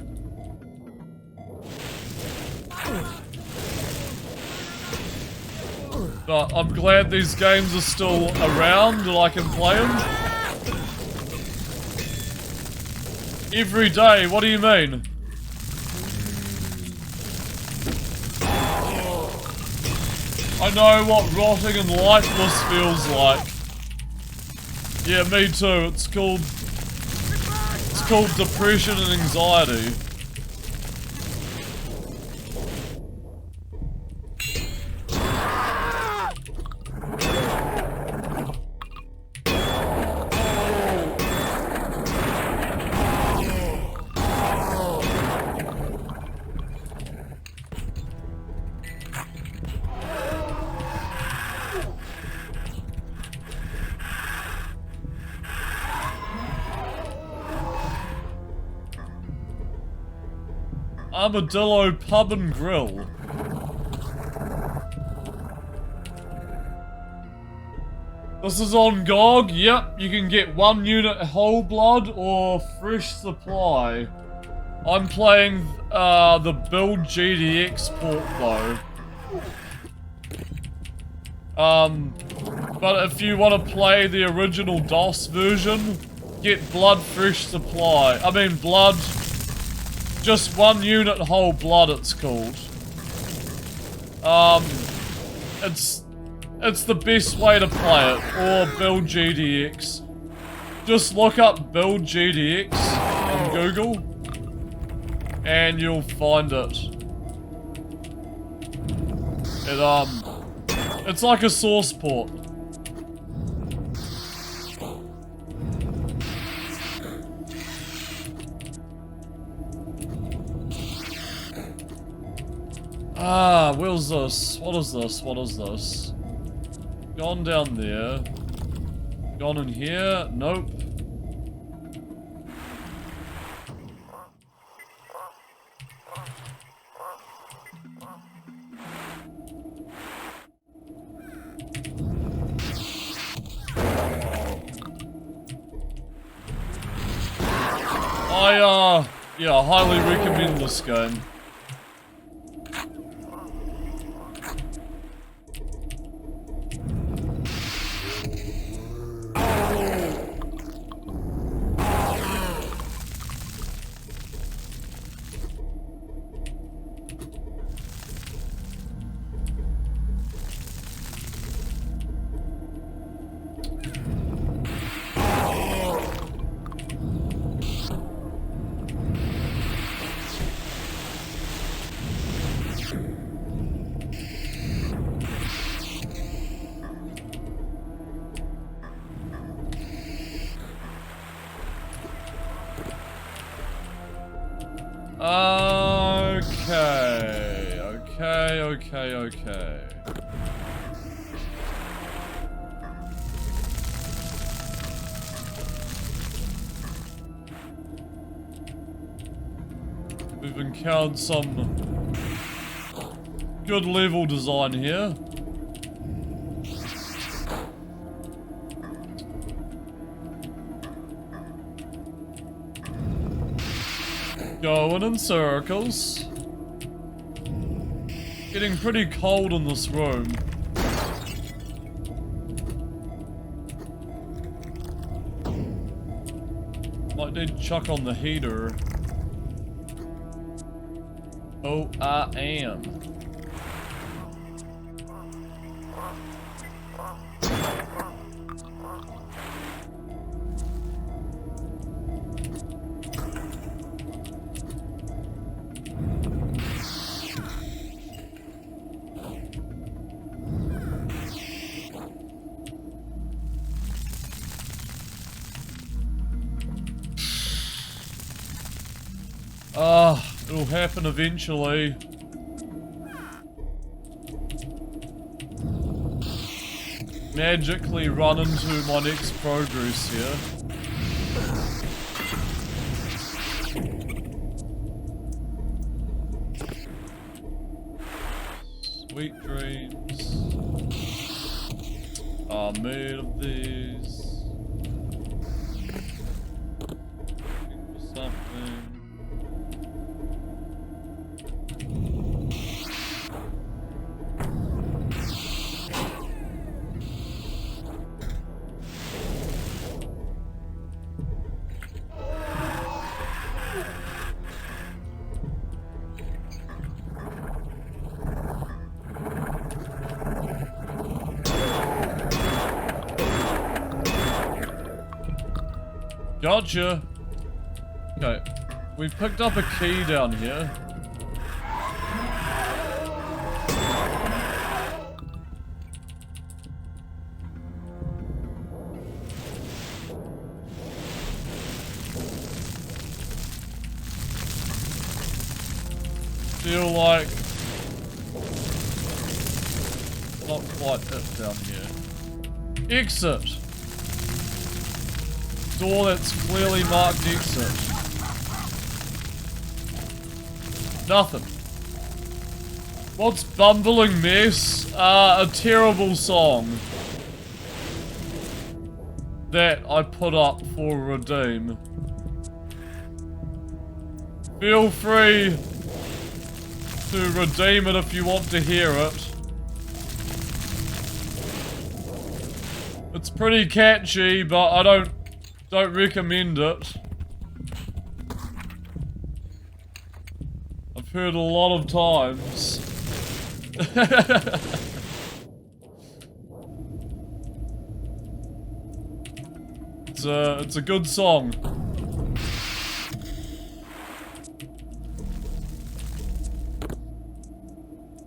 But I'm glad these games are still around and I can play them. Every day, what do you mean? I know what rotting and lifeless feels like. Yeah, me too. It's called depression and anxiety. Armadillo Pub and Grill. This is on GOG. Yep, you can get 1 unit whole blood or fresh supply. I'm playing the Build GDX port though. But if you want to play the original DOS version, get blood fresh supply. I mean blood. Just 1 unit whole blood, it's called. It's the best way to play it, or Build GDX. Just look up Build GDX on Google, and you'll find it. It's like a source port. Where's this? What is this? What is this? Gone down there. Gone in here? Nope. Yeah, I highly recommend this game. Okay. We've encountered some good level design here. Going in circles. Getting pretty cold in this room. Might need to chuck on the heater. Oh, I am. It'll happen eventually. Magically run into my next progress here. Sweet dreams are made of these. Looking for something. Gotcha. Okay, we picked up a key down here. Feel like not quite it down here. Exit. Door that's clearly marked exit. Nothing. What's Bumbling Mess? A terrible song that I put up for Redeem. Feel free to redeem it if you want to hear it. It's pretty catchy, but I don't recommend it. I've heard a lot of times. It's a good song.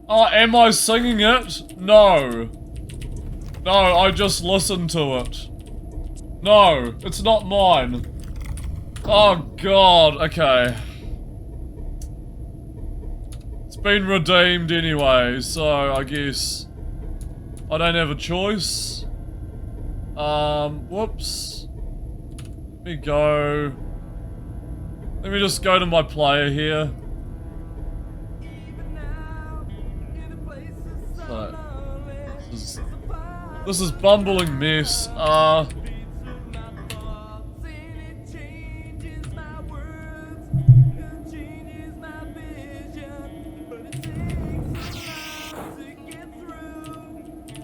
Oh, am I singing it? No. No, I just listened to it. No, it's not mine. Oh god, okay. It's been redeemed anyway, so I guess I don't have a choice. Whoops. Let me go. Let me just go to my player here. So, this is Bumbling Mess.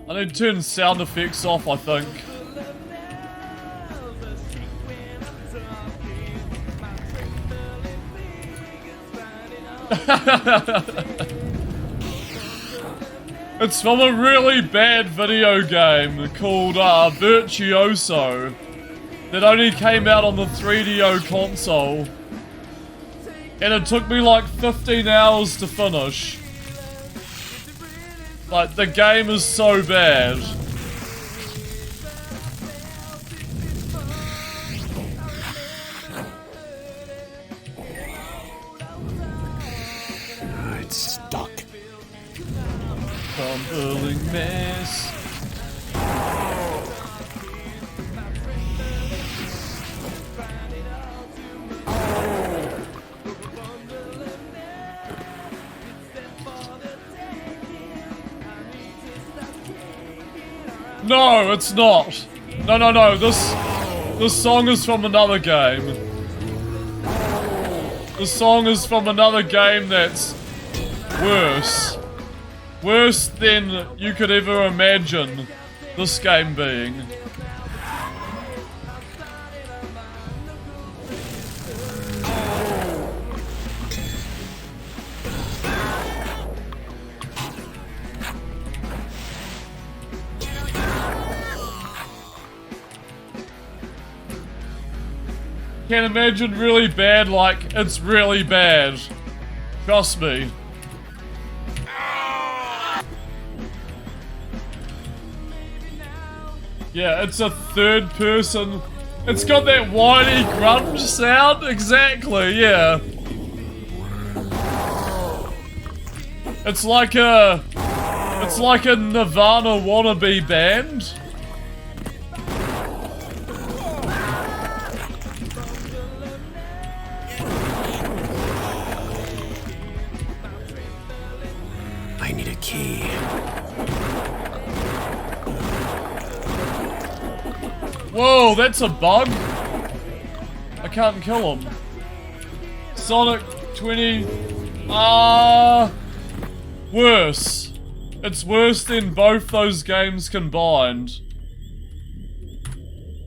I need to turn sound effects off, I think. It's from a really bad video game called Virtuoso that only came out on the 3DO console. And it took me like 15 hours to finish. Like, the game is so bad. It's stuck. Crumbling mess. No, it's not. No. This song is from another game. The song is from another game that's worse. Worse than you could ever imagine this game being. Can't imagine really bad, like, it's really bad. Trust me. Yeah, it's a third person. It's got that whiny grunge sound. Exactly, yeah. It's like a Nirvana wannabe band. I need a key. Whoa, that's a bug. I can't kill him. Sonic 20. Worse. It's worse than both those games combined.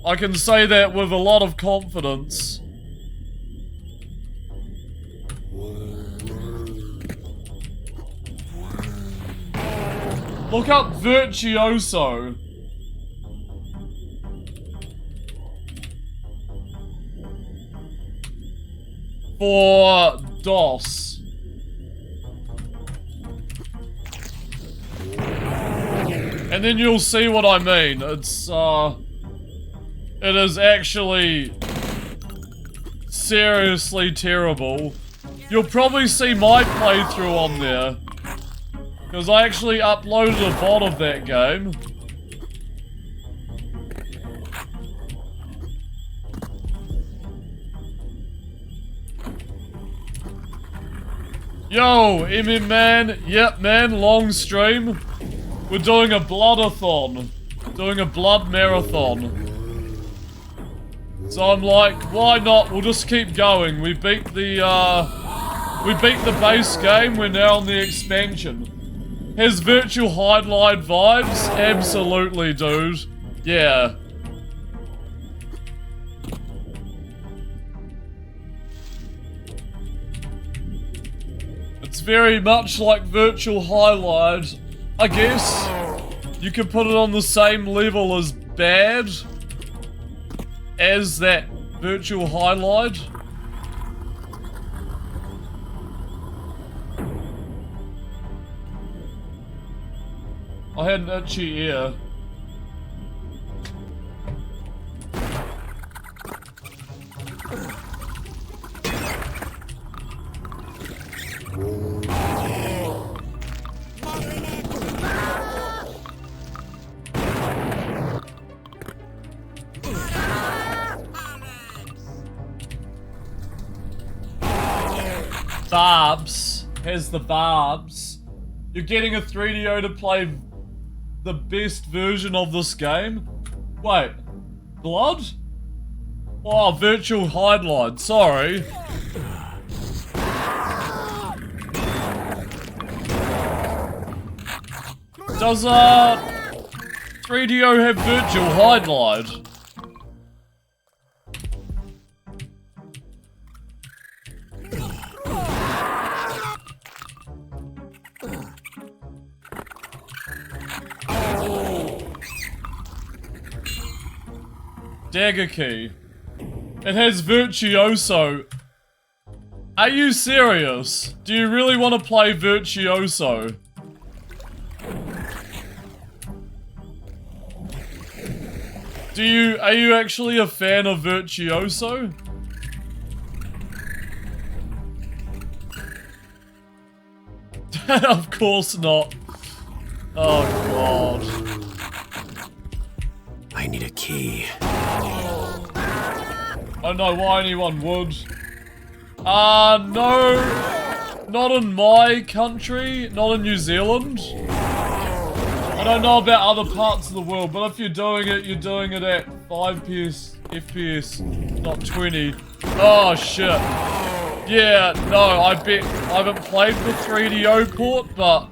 I can say that with a lot of confidence. Look up Virtuoso. For DOS. And then you'll see what I mean. It's, it is actually seriously terrible. You'll probably see my playthrough on there. Because I actually uploaded a VOD of that game. Yo, MM man. Yep, man, long stream. We're doing a blood-a-thon. Doing a blood marathon. So I'm like, why not? We'll just keep going. We beat the base game. We're now on the expansion. Has virtual highlight vibes? Absolutely, dude. Yeah. It's very much like virtual highlight. I guess you could put it on the same level as bad as that virtual highlight. I had an itchy ear. Barbs has the barbs. You're getting a 3DO to play the best version of this game? Wait, blood? Oh, virtual highlight, sorry. 3DO have virtual highlight? Dagger key. It has Virtuoso. Are you serious? Do you really want to play Virtuoso? Are you actually a fan of Virtuoso? Of course not. Oh god. I need a key. I don't know why anyone would. No. Not in my country. Not in New Zealand. I don't know about other parts of the world, but if you're doing it at 5 FPS, not 20. Oh shit. Yeah, no, I haven't played the 3DO port, but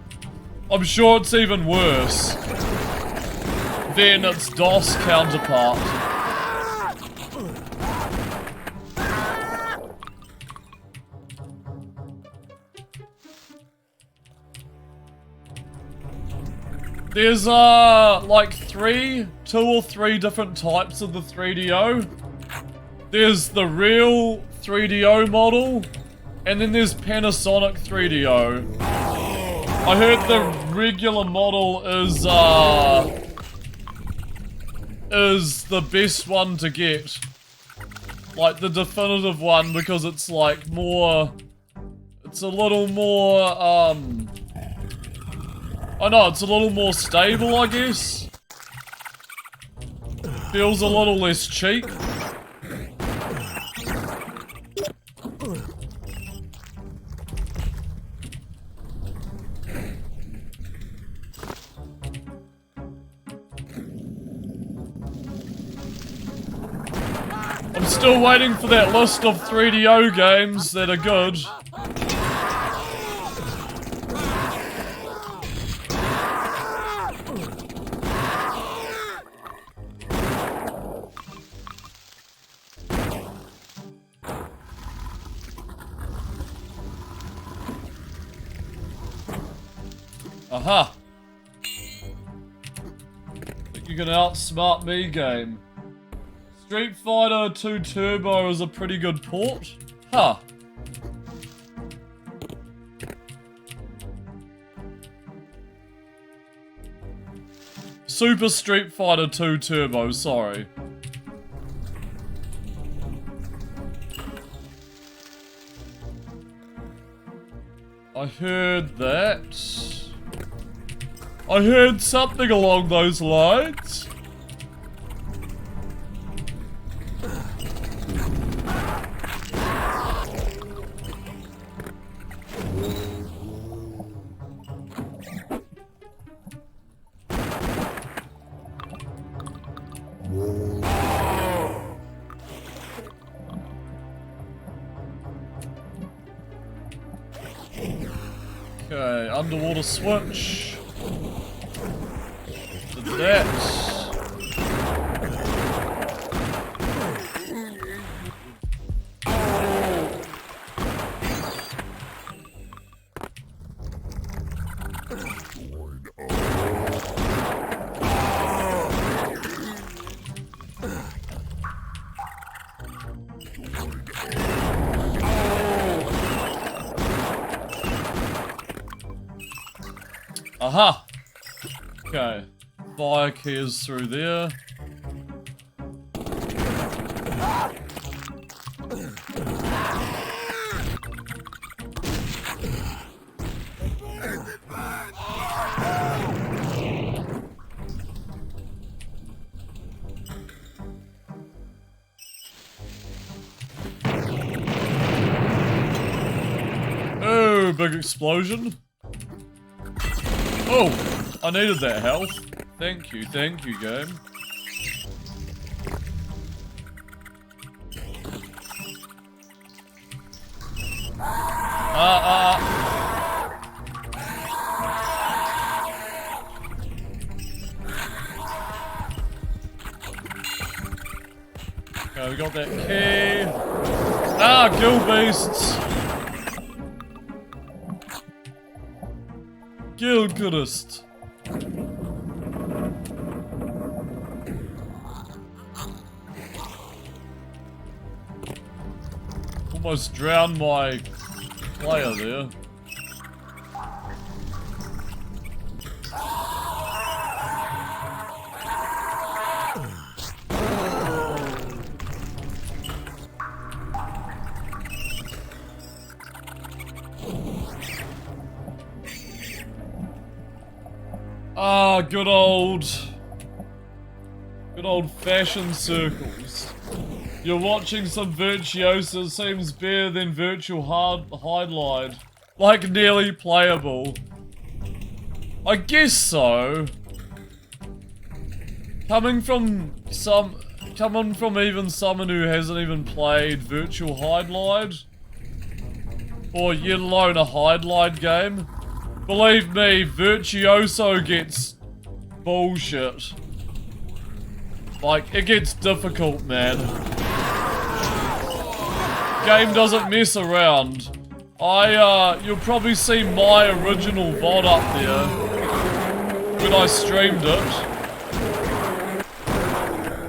I'm sure it's even worse than its DOS counterpart. There's like 2 or 3 different types of the 3DO. There's the real 3DO model, and then there's Panasonic 3DO. I heard the regular model is the best one to get. Like the definitive one, because it's like more, it's a little more, I know, it's a little more stable, I guess. Feels a little less cheap. I'm still waiting for that list of 3DO games that are good. Aha! Think you can outsmart me, game. Street Fighter 2 Turbo is a pretty good port. Huh. Super Street Fighter 2 Turbo, sorry. I heard that. I heard something along those lines. Okay, underwater switch. Did that. Aha! Okay. Fire key is through there. Oh, big explosion. Oh, I needed that health. Thank you, game. Okay, we got that key. Ah, gill beasts. Gilchrist. Almost drowned my player there. Ah, good old-fashioned circles. You're watching some virtuoso, seems better than virtual highlight. Like nearly playable. I guess so. Coming from even someone who hasn't even played virtual highlight, or yet alone a highlight game. Believe me, virtuoso gets bullshit. Like, it gets difficult, man. Game doesn't mess around. You'll probably see my original VOD up there when I streamed it.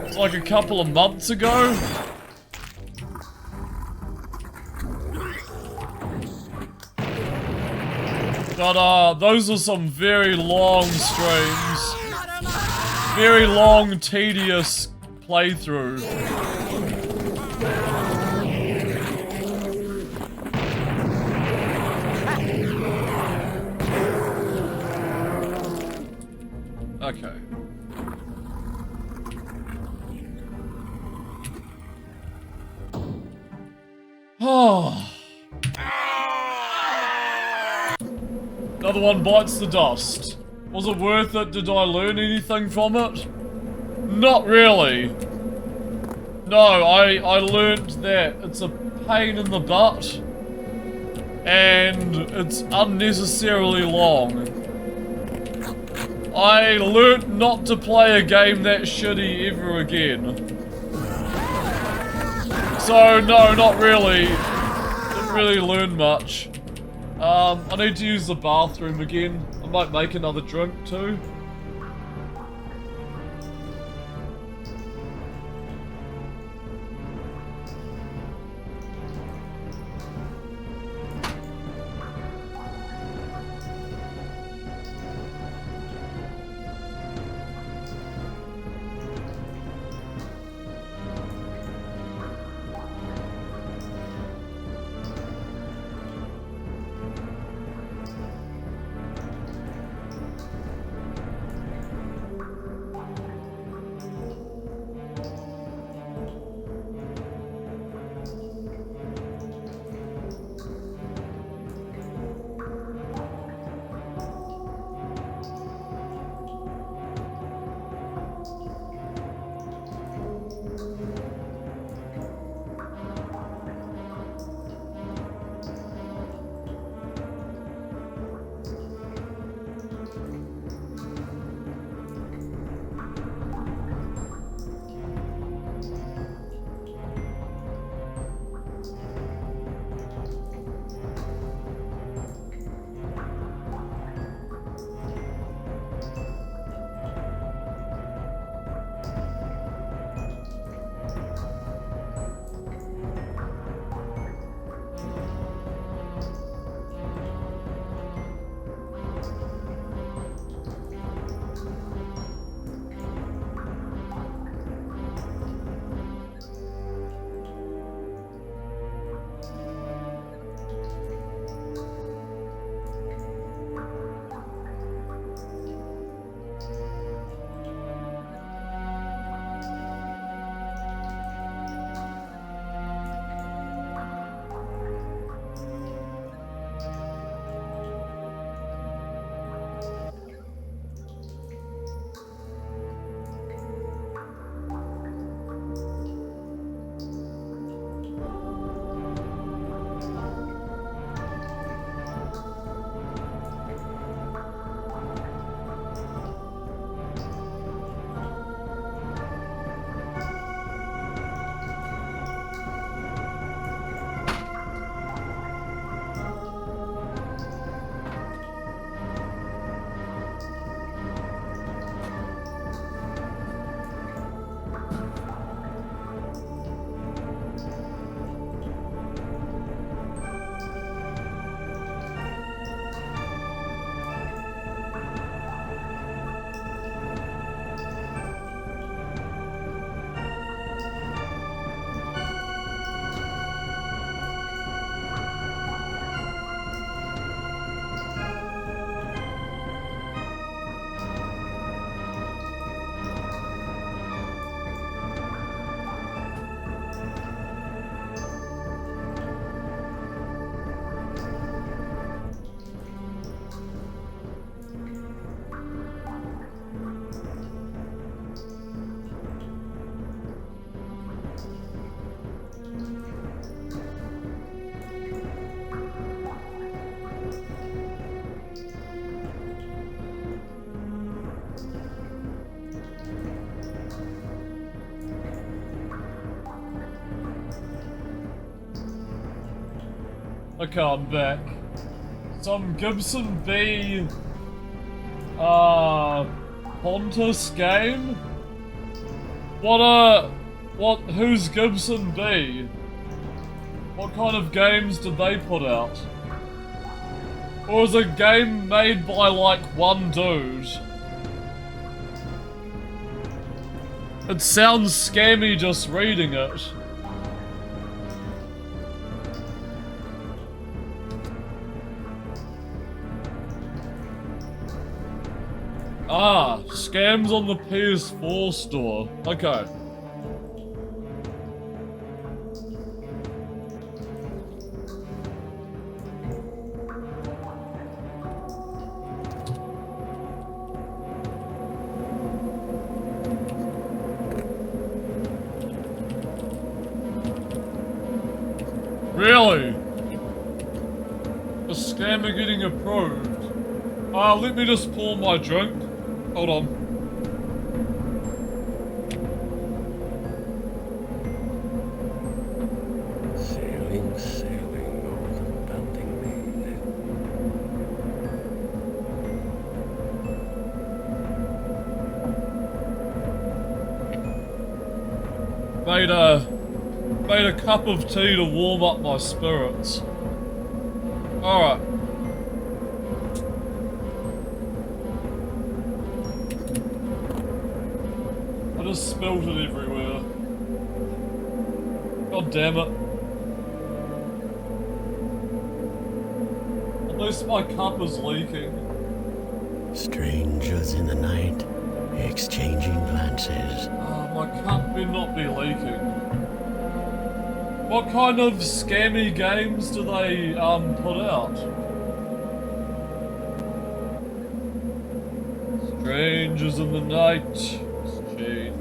It's like a couple of months ago. But, those are some very long streams. Very long, tedious playthrough. Okay. Oh. Another one bites the dust. Was it worth it? Did I learn anything from it? Not really. No, I learned that it's a pain in the butt. And it's unnecessarily long. I learnt not to play a game that shitty ever again. So, no, not really. Didn't really learn much. I need to use the bathroom again. I might make another drink too. Okay, I'm back. Some Gibson B... Pontus game? Who's Gibson B? What kind of games did they put out? Or is a game made by, like, one dude? It sounds scammy just reading it. Ah, scams on the PS4 store. Okay. Really? A scammer getting approved? Let me just pour my drink. Hold on. Sailing, sailing over the bounding main. Made a cup of tea to warm up my spirits. Alright. I just spilled it everywhere. God damn it. At least my cup is leaking. Strangers in the night, exchanging glances. My cup better not be leaking. What kind of scammy games do they, put out? Strangers in the night, exchange.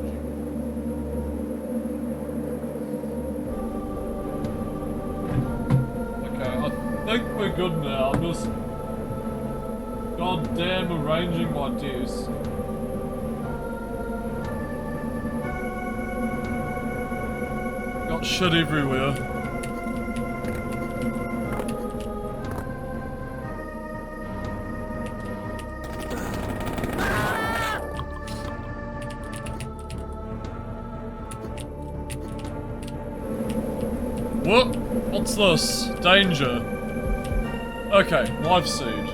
Okay, I think we're good now. I'm just goddamn arranging my desk. Got shit everywhere. What? What's this? Danger. Okay, life seed.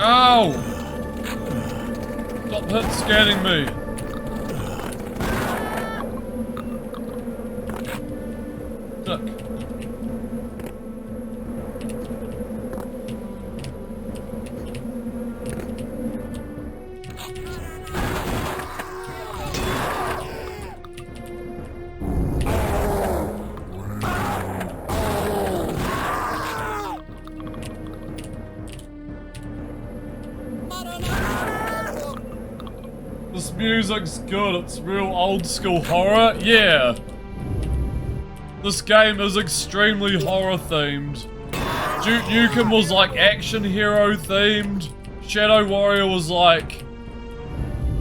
Ow! Stop hit scanning me. Dick. This music's good, it's real old school horror. Yeah. This game is extremely horror themed. Duke Nukem was like action hero themed. Shadow Warrior was like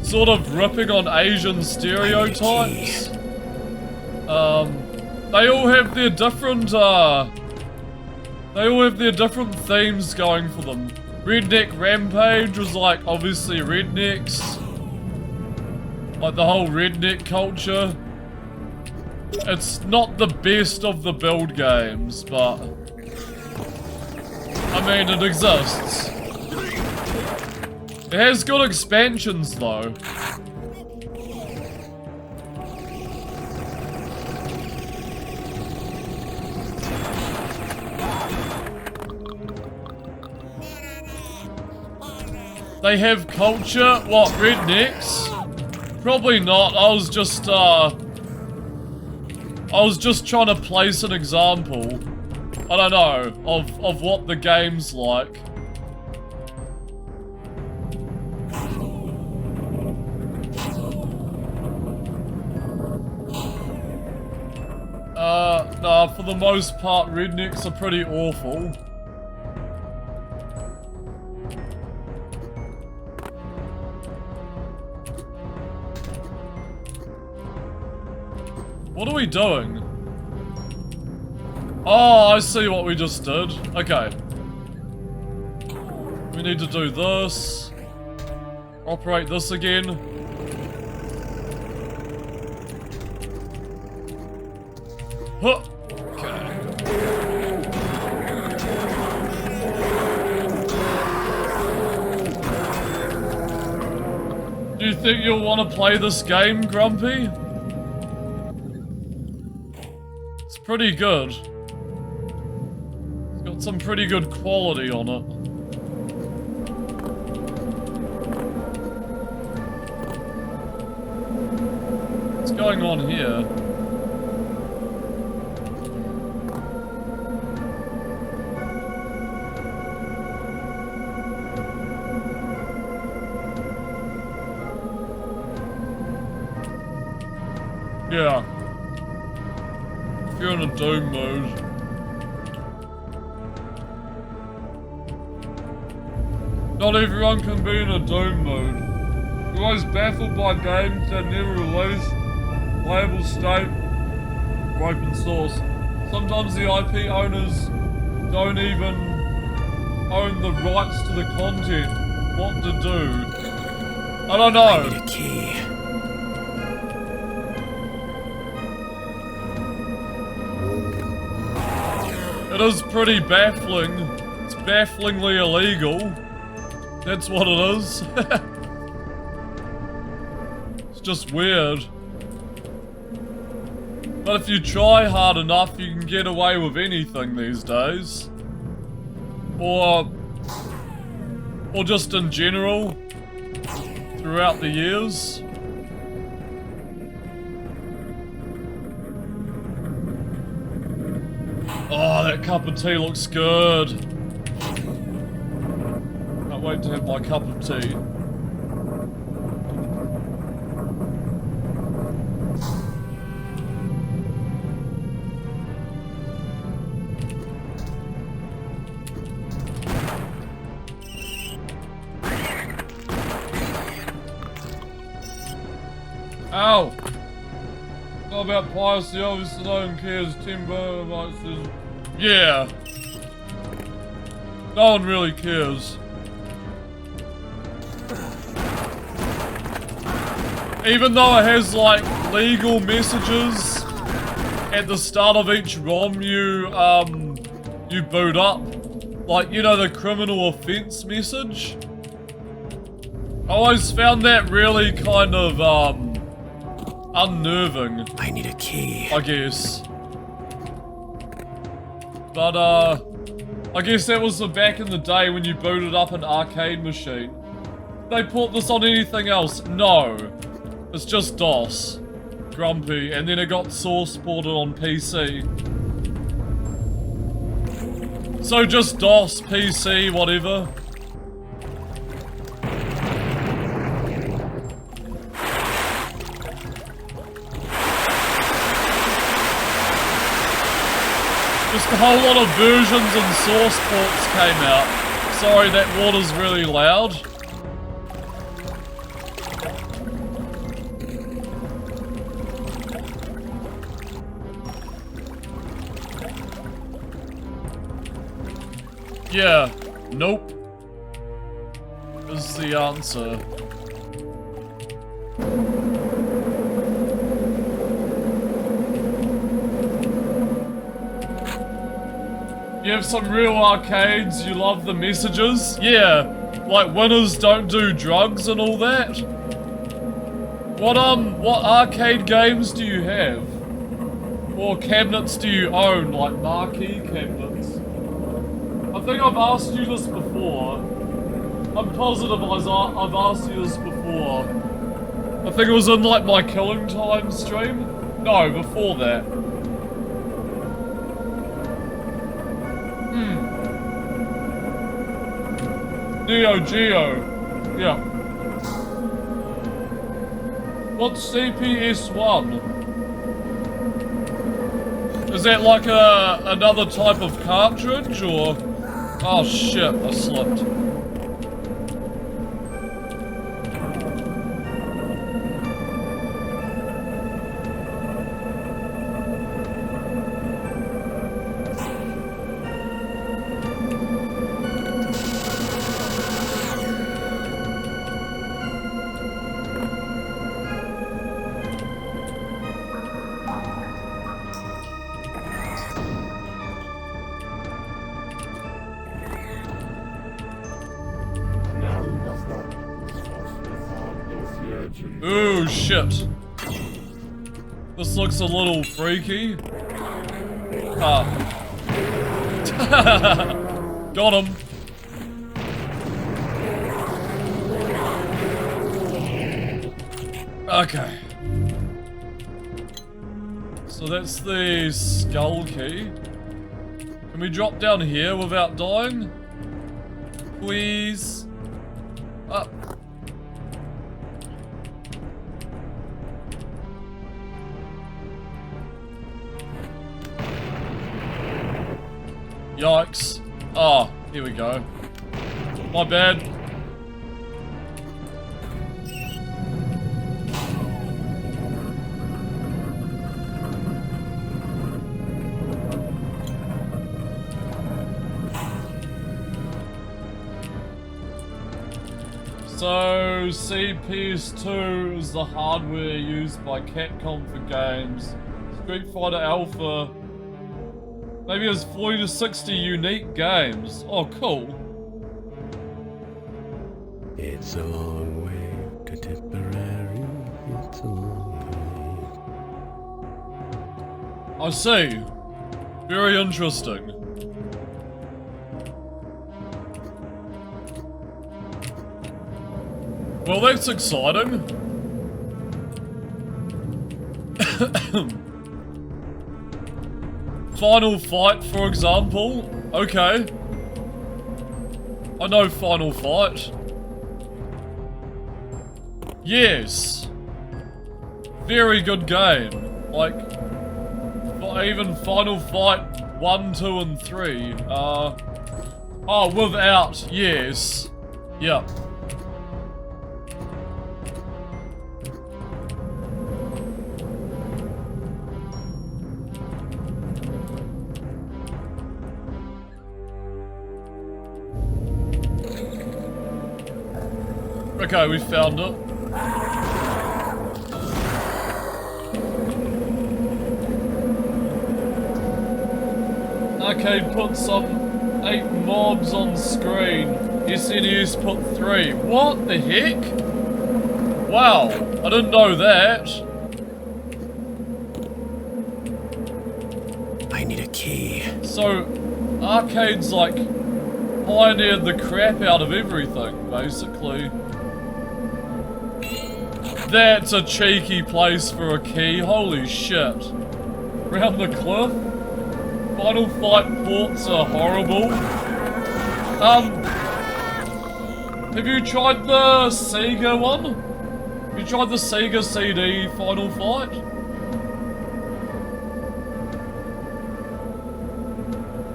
sort of ripping on Asian stereotypes. They all have their different themes going for them. Redneck Rampage was like obviously rednecks. Like the whole redneck culture. It's not the best of the build games, but I mean it exists. It has good expansions though. They have culture? What, rednecks? Probably not. I was just trying to place an example. I don't know, of what the game's like. for the most part, rednecks are pretty awful. What are we doing? Oh, I see what we just did. Okay. We need to do this. Operate this again. Huh. Okay. Do you think you'll want to play this game, Grumpy? It's pretty good. It's got some pretty good quality on it. What's going on here? Yeah. If you're in a doom mode. Not everyone can be in a doom mode. You're always baffled by games that never release, playable state, or open source. Sometimes the IP owners don't even own the rights to the content. What to do? I don't know. I need a key. It is pretty baffling. It's bafflingly illegal. That's what it is. It's just weird. But if you try hard enough, you can get away with anything these days. Or just in general, throughout the years. Oh, that cup of tea looks good. Can't wait to have my cup of tea. Ow! Not about piracy, obviously no one cares. Timber, like, says, yeah. No one really cares. Even though it has, like, legal messages at the start of each ROM you boot up. Like, you know, the criminal offense message? I always found that really kind of, unnerving. I need a key. I guess. But, I guess that was back in the day when you booted up an arcade machine. They put this on anything else? No. It's just DOS. Grumpy. And then it got source ported on PC. So just DOS, PC, whatever. Just a whole lot of versions and source ports came out. Sorry, that water's really loud. Yeah, nope. Is the answer. You have some real arcades, you love the messages? Yeah, like winners don't do drugs and all that. What arcade games do you have? Or cabinets do you own, like marquee cabinets? I think I've asked you this before. I'm positive I've asked you this before. I think it was in like my Killing Time stream? No, before that. Neo Geo. Yeah. What's CPS1? Is that like another type of cartridge, or? Oh shit, I slipped. Ooh, shit. This looks a little freaky. Ah. Got him. Okay. So that's the skull key. Can we drop down here without dying? Please. Up. Yikes. Oh, here we go. My bad. So, CPS2 is the hardware used by Capcom for games. Street Fighter Alpha. Maybe it has 40 to 60 unique games. Oh, cool. It's a long way to Tipperary. It's a long way. I see. Very interesting. Well, that's exciting. Final Fight, for example. Okay. I know Final Fight. Yes. Very good game. Like, even Final Fight 1, 2, and 3. Oh, without, yes. Yep. Okay, we found it. Arcade put some 8 mobs on screen. SNES put 3. What the heck? Wow, I didn't know that. I need a key. So, Arcade's like pioneered the crap out of everything, basically. That's a cheeky place for a key, holy shit. Round the cliff? Final Fight ports are horrible. Have you tried the Sega one? Have you tried the Sega CD Final Fight?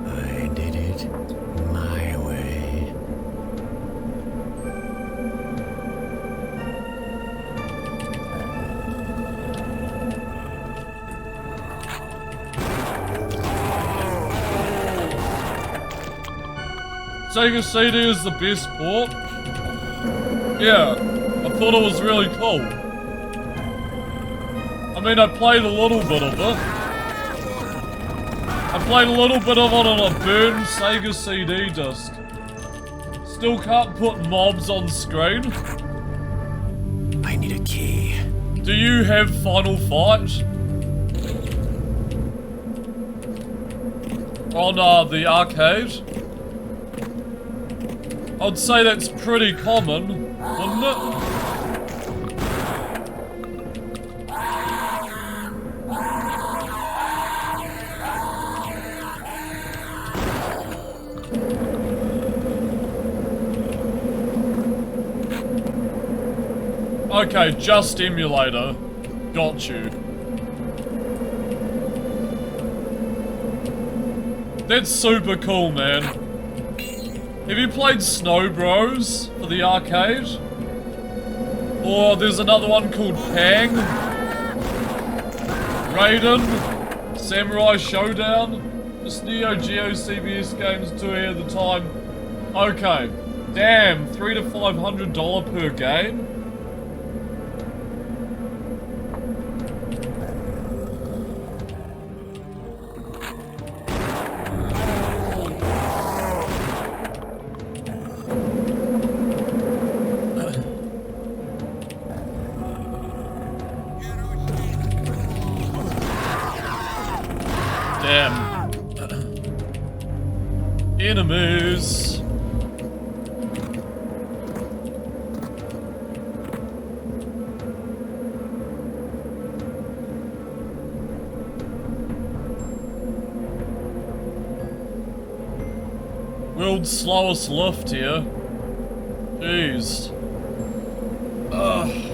I did it my way. Sega CD is the best port? Yeah, I thought it was really cool. I mean, I played a little bit of it. I played a little bit of it on a burned Sega CD disc. Still can't put mobs on screen. I need a key. Do you have Final Fight? On the arcade? I'd say that's pretty common, wouldn't it? Okay, just emulator. Got you. That's super cool, man. Have you played Snow Bros for the arcade? Or there's another one called Pang. Raiden. Samurai Showdown. Just Neo Geo CBS games to here at the time. Okay. Damn, $300 to $500 per game? Damn. Enemies. World's slowest lift here. Jeez. Ugh.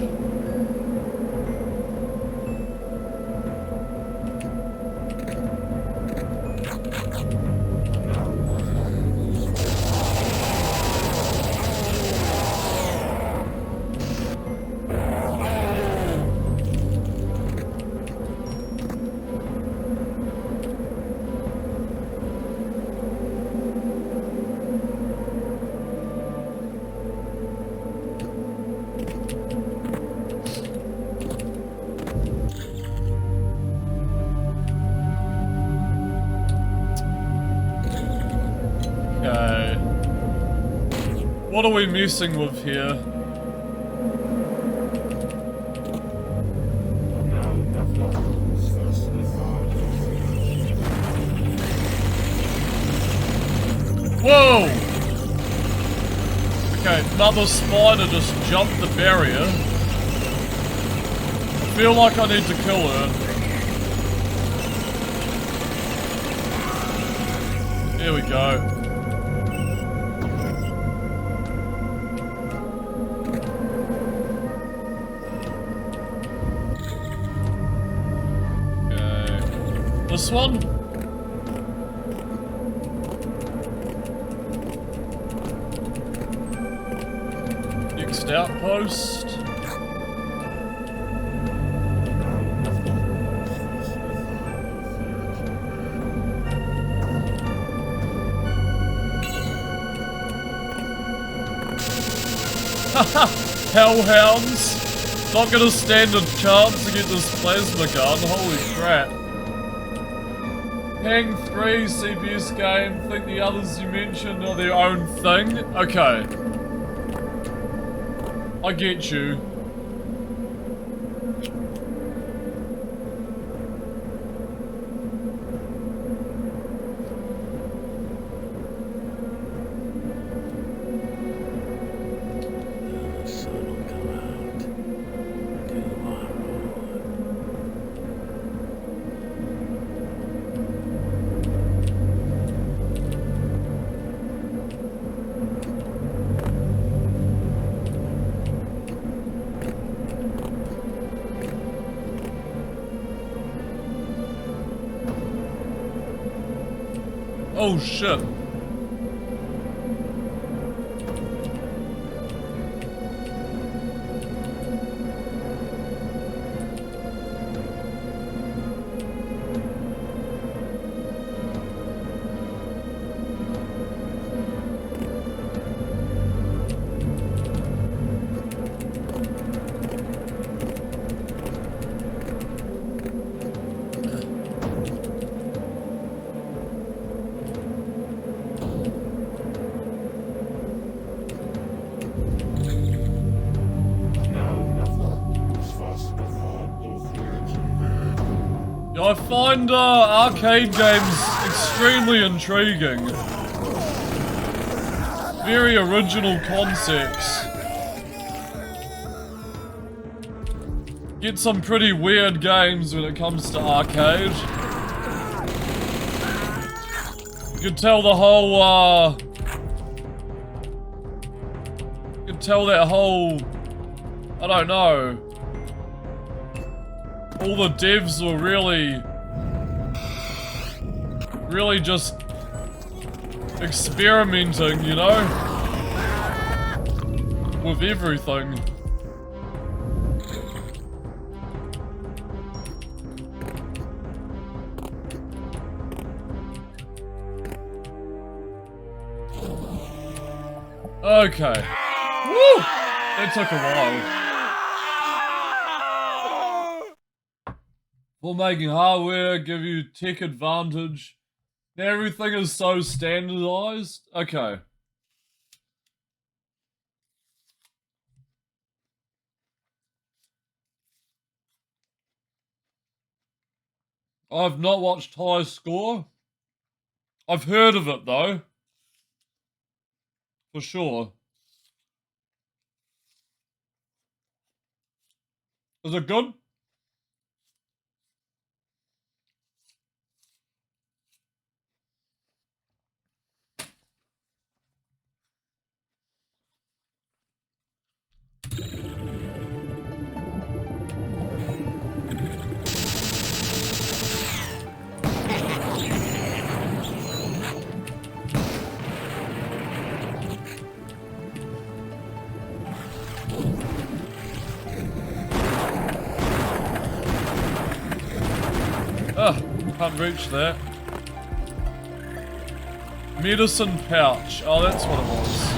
Okay. What are we messing with here? Whoa! Okay, another spider just jumped the barrier. I feel like I need to kill her. Here we go. This one? Next outpost. Haha! Hellhounds! Not gonna stand a chance to get this plasma gun, holy crap. Hang 3 CBS game, think the others you mentioned are their own thing? Okay. I get you. Oh shit. I find arcade games extremely intriguing. Very original concepts. Get some pretty weird games when it comes to arcade. You could tell the whole, you could tell that whole, I don't know. All the devs were really just experimenting, you know? With everything. Okay. Woo! That took a while. For making hardware, give you tech advantage. Everything is so standardized. Okay. I've not watched High Score. I've heard of it though. For sure. Is it good? Can't reach that. Medicine pouch. Oh, that's what it was.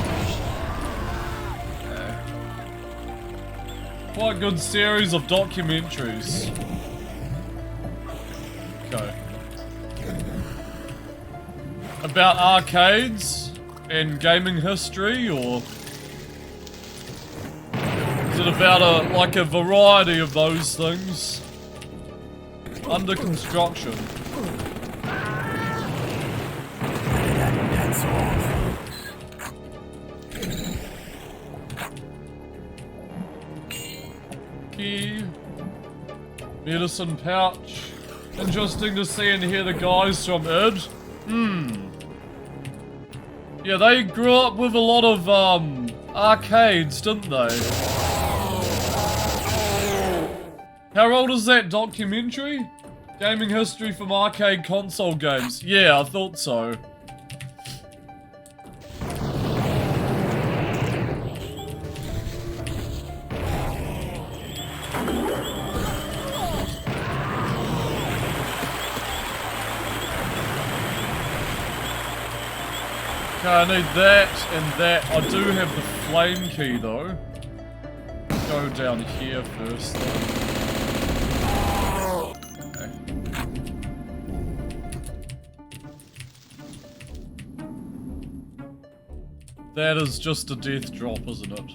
Quite good series of documentaries. Okay. About arcades and gaming history, or is it about like a variety of those things? Under construction. That's all. Key. Medicine pouch. Interesting to see and hear the guys from id. Yeah, they grew up with a lot of arcades, didn't they? How old is that documentary? Gaming history from arcade console games. Yeah, I thought so. Okay, I need that and that. I do have the flame key though. Go down here first though. That is just a death drop, isn't it?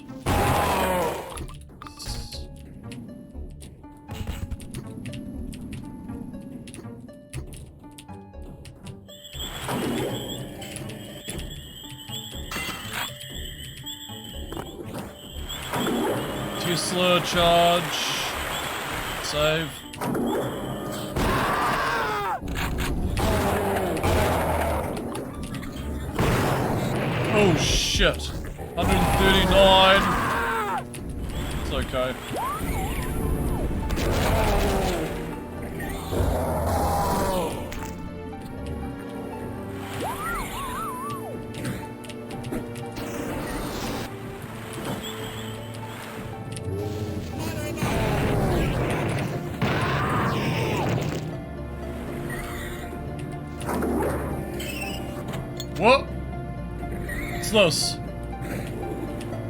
Tesla charge. Save. Oh shit. 139. It's okay. What? What's this?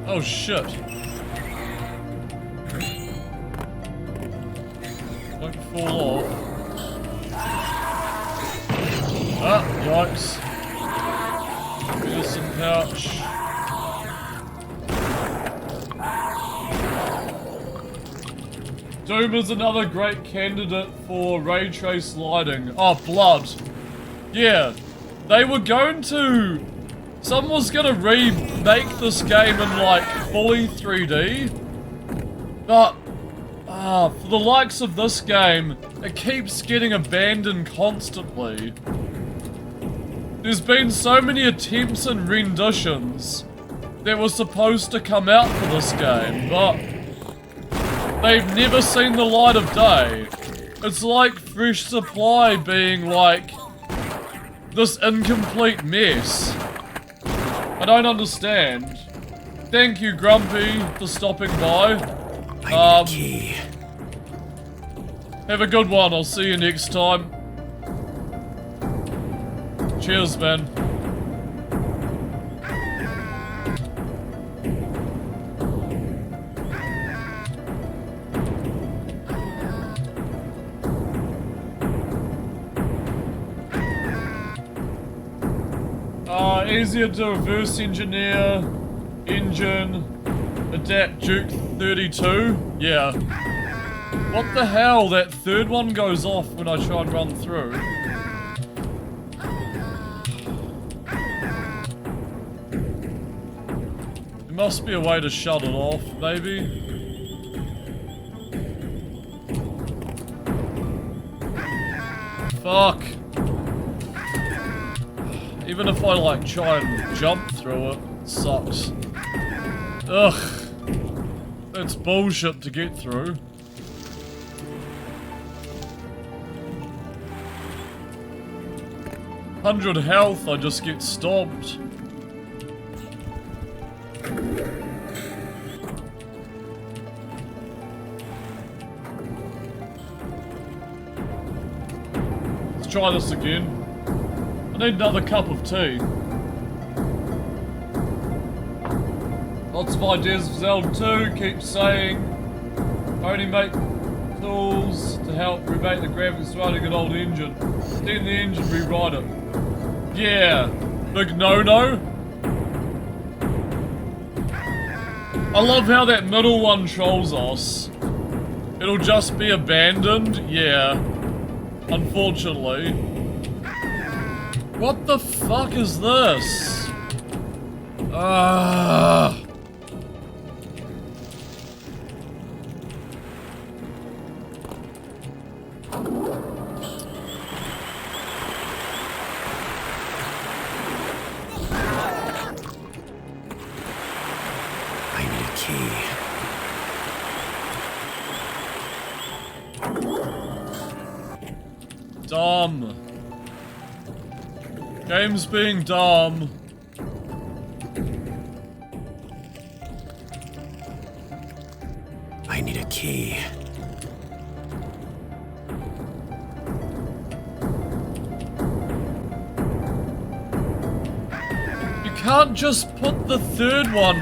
Oh shit. Don't fall off. Ah, yikes. Medicine pouch. Doom is another great candidate for ray trace lighting. Oh, blood. Yeah. They were going to... Someone was gonna remake this game in like fully 3D. But, for the likes of this game, it keeps getting abandoned constantly. There's been so many attempts and renditions that were supposed to come out for this game, but they've never seen the light of day. It's like Fresh Supply being like this incomplete mess. I don't understand. Thank you, Grumpy, for stopping by. I need a key. Have a good one. I'll see you next time. Cheers, man. Easier to reverse engineer, engine, adapt Duke 32. Yeah. What the hell? That third one goes off when I try and run through. There must be a way to shut it off, maybe. Fuck. Even if I like try and jump through it, it sucks. Ugh. That's bullshit to get through. "100 health, I just get stomped. Let's try this again. I need another cup of tea. Lots of ideas for Zelda 2, keep saying. Only make tools to help remake the graphics running an old engine. Steam the engine, rewrite it. Yeah, big no-no. I love how that middle one trolls us. It'll just be abandoned, yeah. Unfortunately. What the fuck is this? Ah. I need a key. Dumb. Game's being dumb. I need a key. You can't just put the third one.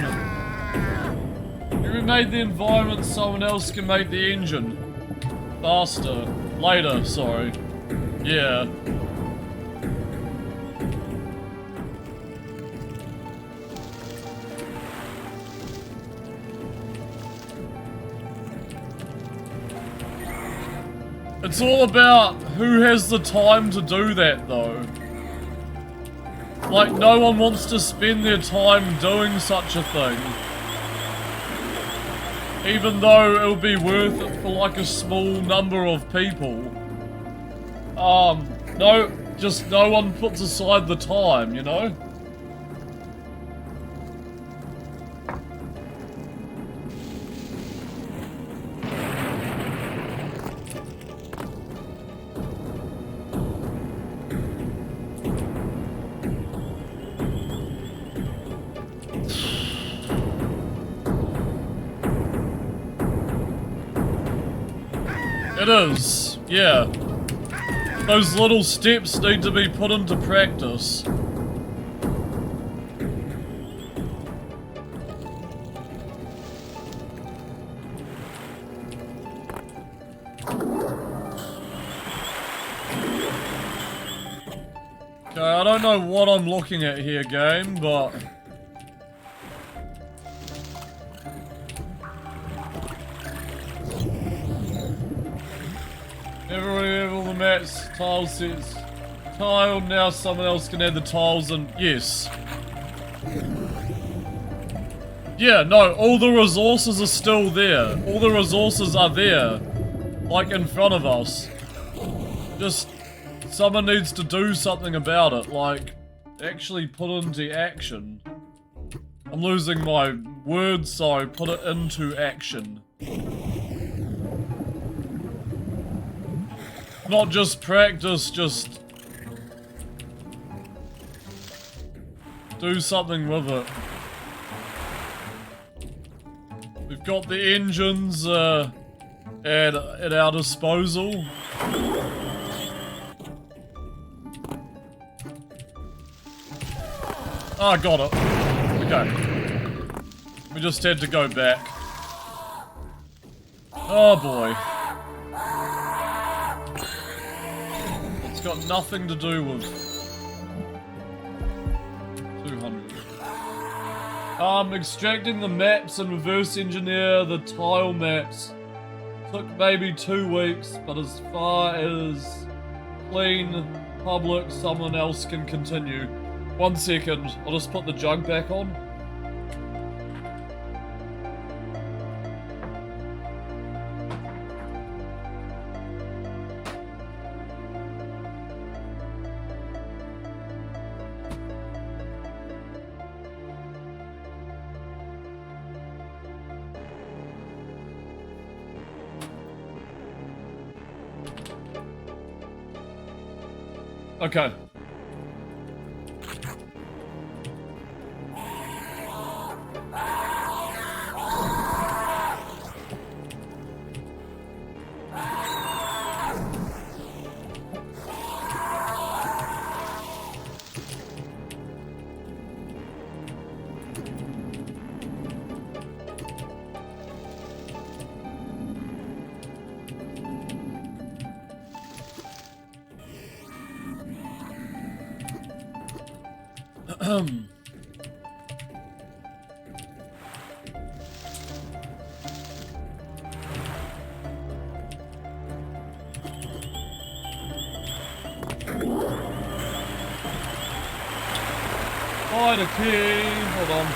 You remade the environment, someone else can make the engine. Faster. Later, sorry. Yeah. It's all about who has the time to do that, though. Like, no one wants to spend their time doing such a thing. Even though it'll be worth it for, like, a small number of people. No, just no one puts aside the time, you know? It is, yeah. Those little steps need to be put into practice. Okay, I don't know what I'm looking at here, game, but... Everybody have all the mats, tile sets. Tile, now someone else can add the tiles and... Yes. Yeah, no, all the resources are still there. All the resources are there. Like, in front of us. Just... someone needs to do something about it, like... actually put into action. I'm losing my words, so put it into action. Not just practice, just... do something with it. We've got the engines at our disposal. Ah, got it. Okay. We just had to go back. Oh boy. It's got nothing to do with 200. Extracting the maps and reverse engineer the tile maps took maybe 2 weeks, but as far as clean, public, someone else can continue. 1 second, I'll just put the jug back on. Okay. Find a key. Hold on.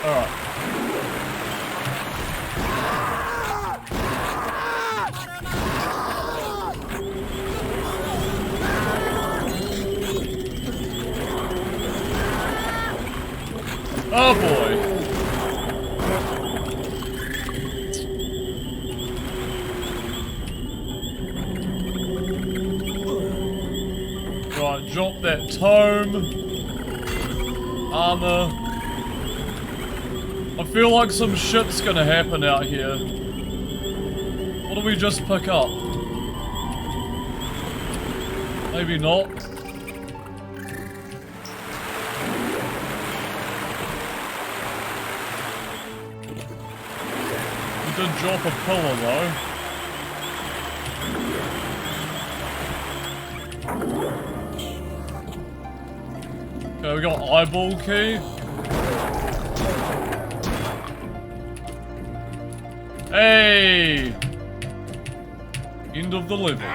All right. Oh boy. Right, drop that tome. Armor. I feel like some shit's gonna happen out here. What do we just pick up? Maybe not. We did drop a pillar though. Okay, we got eyeball key. Hey! End of the level.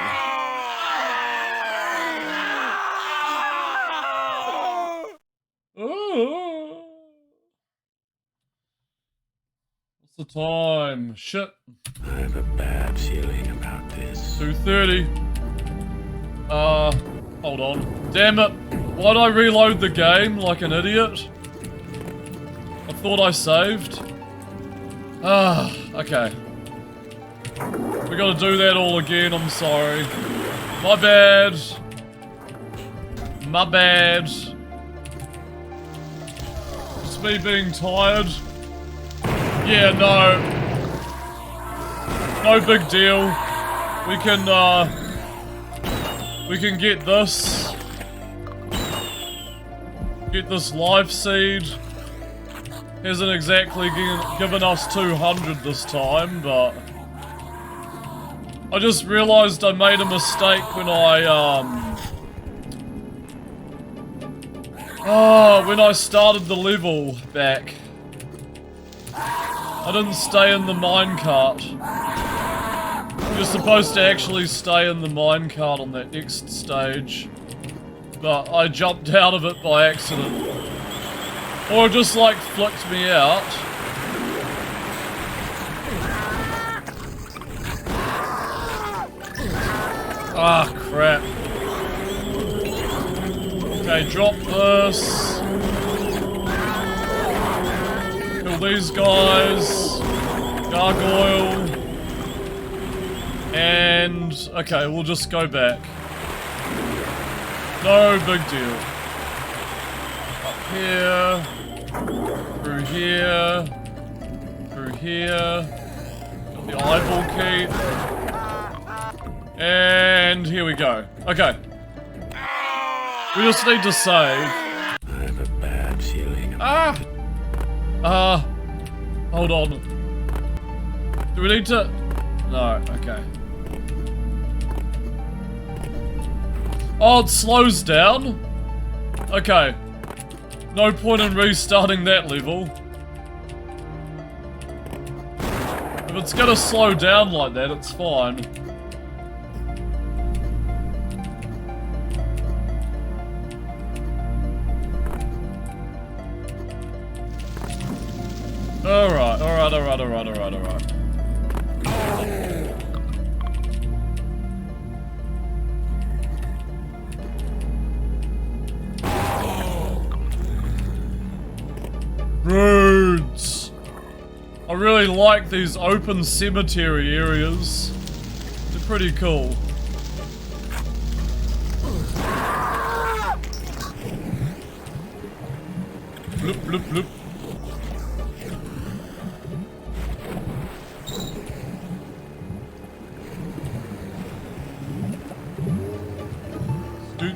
Oh. What's the time? Shit. I have a bad feeling about this. 2:30. Hold on. Damn it. Why'd I reload the game like an idiot? I thought I saved. Ah, okay. We gotta do that all again, I'm sorry. My bad. My bad. It's me being tired. Yeah, no. No big deal. We can get this. Get this life seed. Hasn't exactly given us 200 this time, but I just realized I made a mistake when when I started the level back. I didn't stay in the minecart. You're supposed to actually stay in the minecart on that next stage, but I jumped out of it by accident. Or it just like flicked me out. Ah, crap. Okay, drop this. Kill these guys. Gargoyle. And, okay, we'll just go back. No big deal. Up here. Through here. Through here. Got the eyeball key. And here we go. Okay. We just need to save. I have a bad feeling. Hold on. Do we need to... No, okay. Oh, it slows down? Okay. No point in restarting that level. If it's gonna slow down like that, it's fine. Alright. Roads! I really like these open cemetery areas. They're pretty cool. Bloop, bloop, bloop.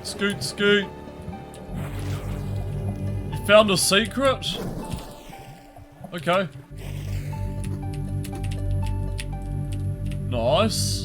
Scoot, scoot. You found a secret? Okay. Nice.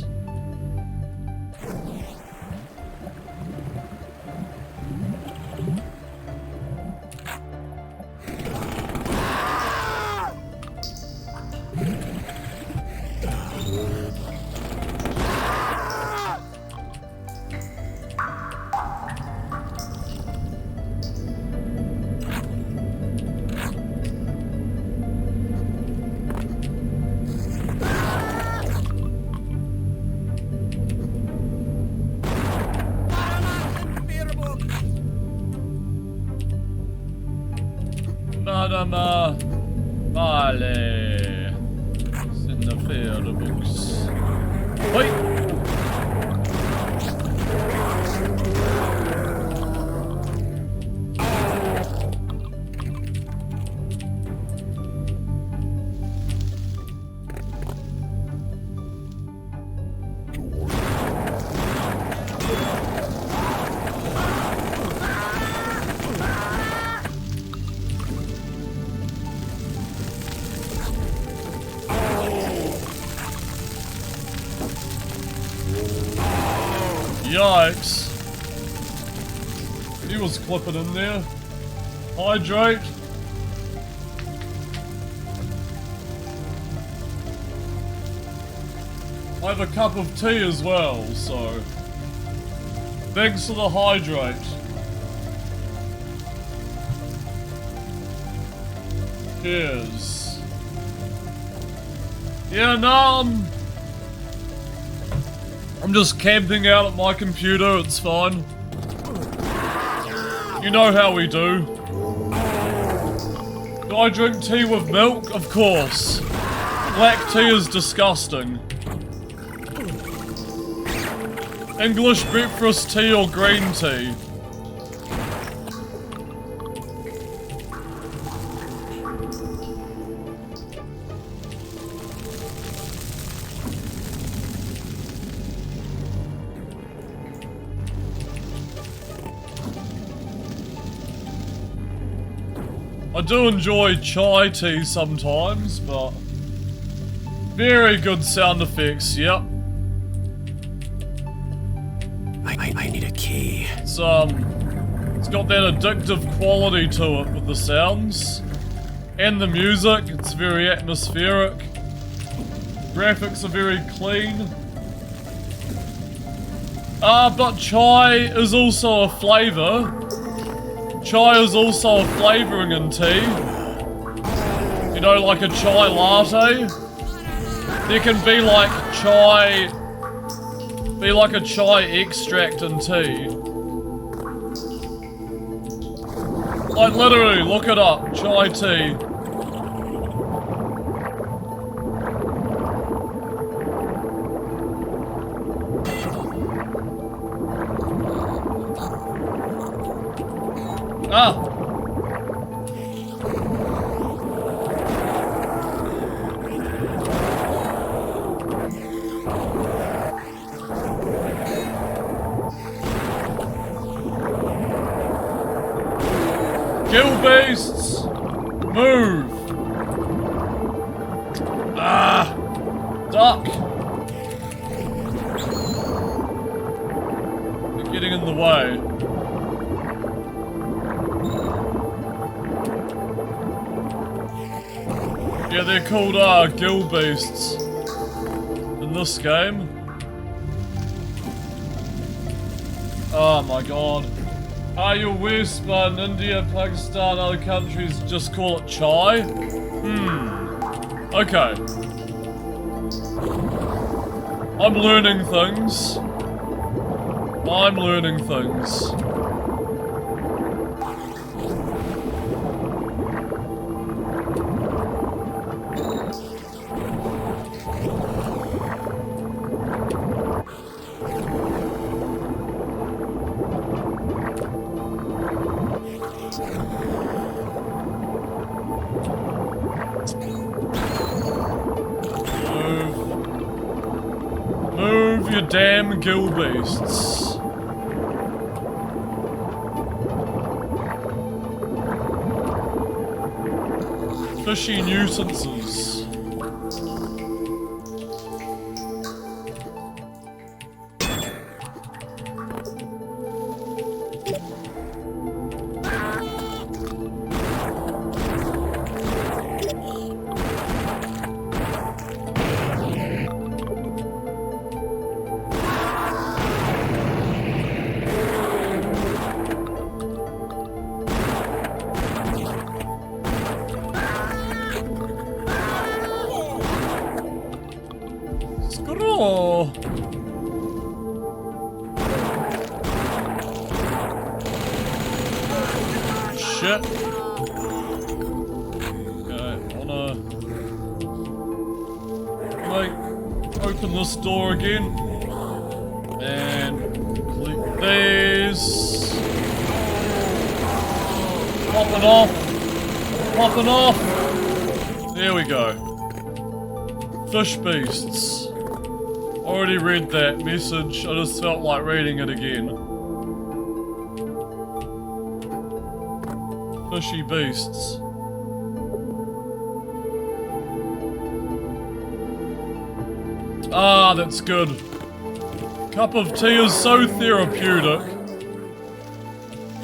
Madama Vale. It's in the field books. Wait! Yikes. He was clipping in there. Hydrate. I have a cup of tea as well, so... Thanks for the hydrate. Cheers. Yeah, no, I'm just camping out at my computer, it's fine. You know how we do. Do I drink tea with milk? Of course. Black tea is disgusting. English breakfast tea or green tea? I do enjoy chai tea sometimes, but very good sound effects, yep. I need a key. It's got that addictive quality to it with the sounds. And the music, it's very atmospheric. Graphics are very clean. But chai is also a flavour. Chai is also a flavouring in tea. You know, like a chai latte. There can be like a chai extract in tea. Like literally, look it up. Chai tea. Ah! Kill beasts! Move! Ah! Duck! You're getting in the way. Yeah, they're called gill beasts in this game. Oh my god. You're West, but in India, Pakistan, other countries just call it chai? Okay. I'm learning things. I'm learning things. Move your damn gill beasts. Fishy nuisances. Scroll. Shit. Okay, wanna like open this door again and click these. Popping off. Popping off. There we go. Fish beasts. Already read that message, I just felt like reading it again. Fishy beasts. Ah, that's good. Cup of tea is so therapeutic.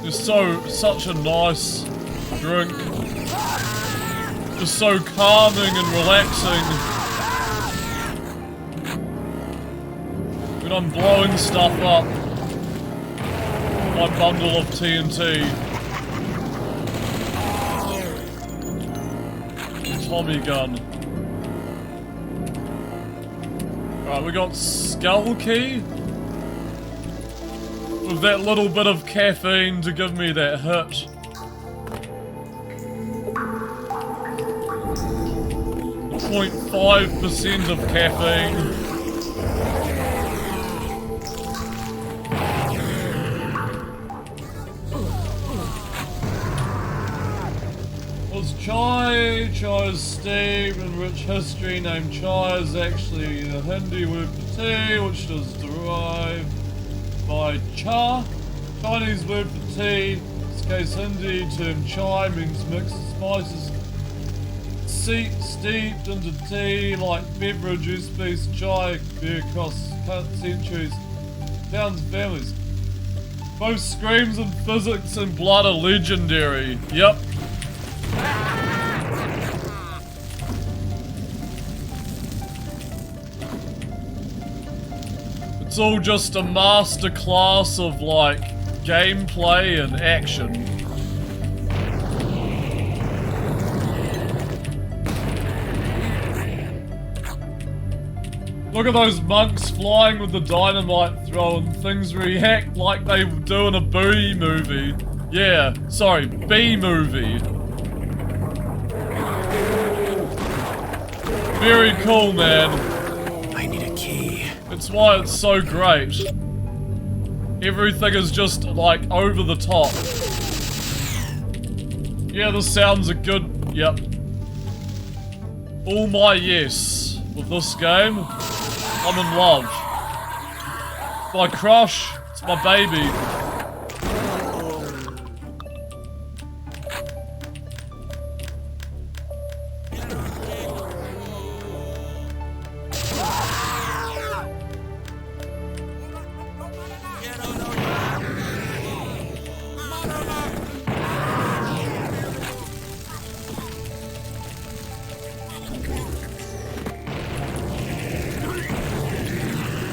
It's such a nice drink. Just so calming and relaxing. When I'm blowing stuff up, my bundle of TNT. Tommy gun. Right, we got Skull Key. With that little bit of caffeine to give me that hit. 0.5% of caffeine. Chai's steep and rich history. Named chai is actually a Hindi word for tea, which is derived by cha. Chinese word for tea, in this case Hindi term chai, means mixed spices steeped into tea like beverage. Use chai appear across centuries, towns and families. Both screams and physics and blood are legendary. Yep. It's all just a masterclass of like gameplay and action. Look at those monks flying with the dynamite throw and things react like they do in a Booty movie. Yeah, sorry, B-movie. Very cool, man. I need a key. It's why it's so great. Everything is just, like, over the top. Yeah, the sounds are good. Yep. All my yes with this game. I'm in love. My crush. It's my baby.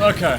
Okay.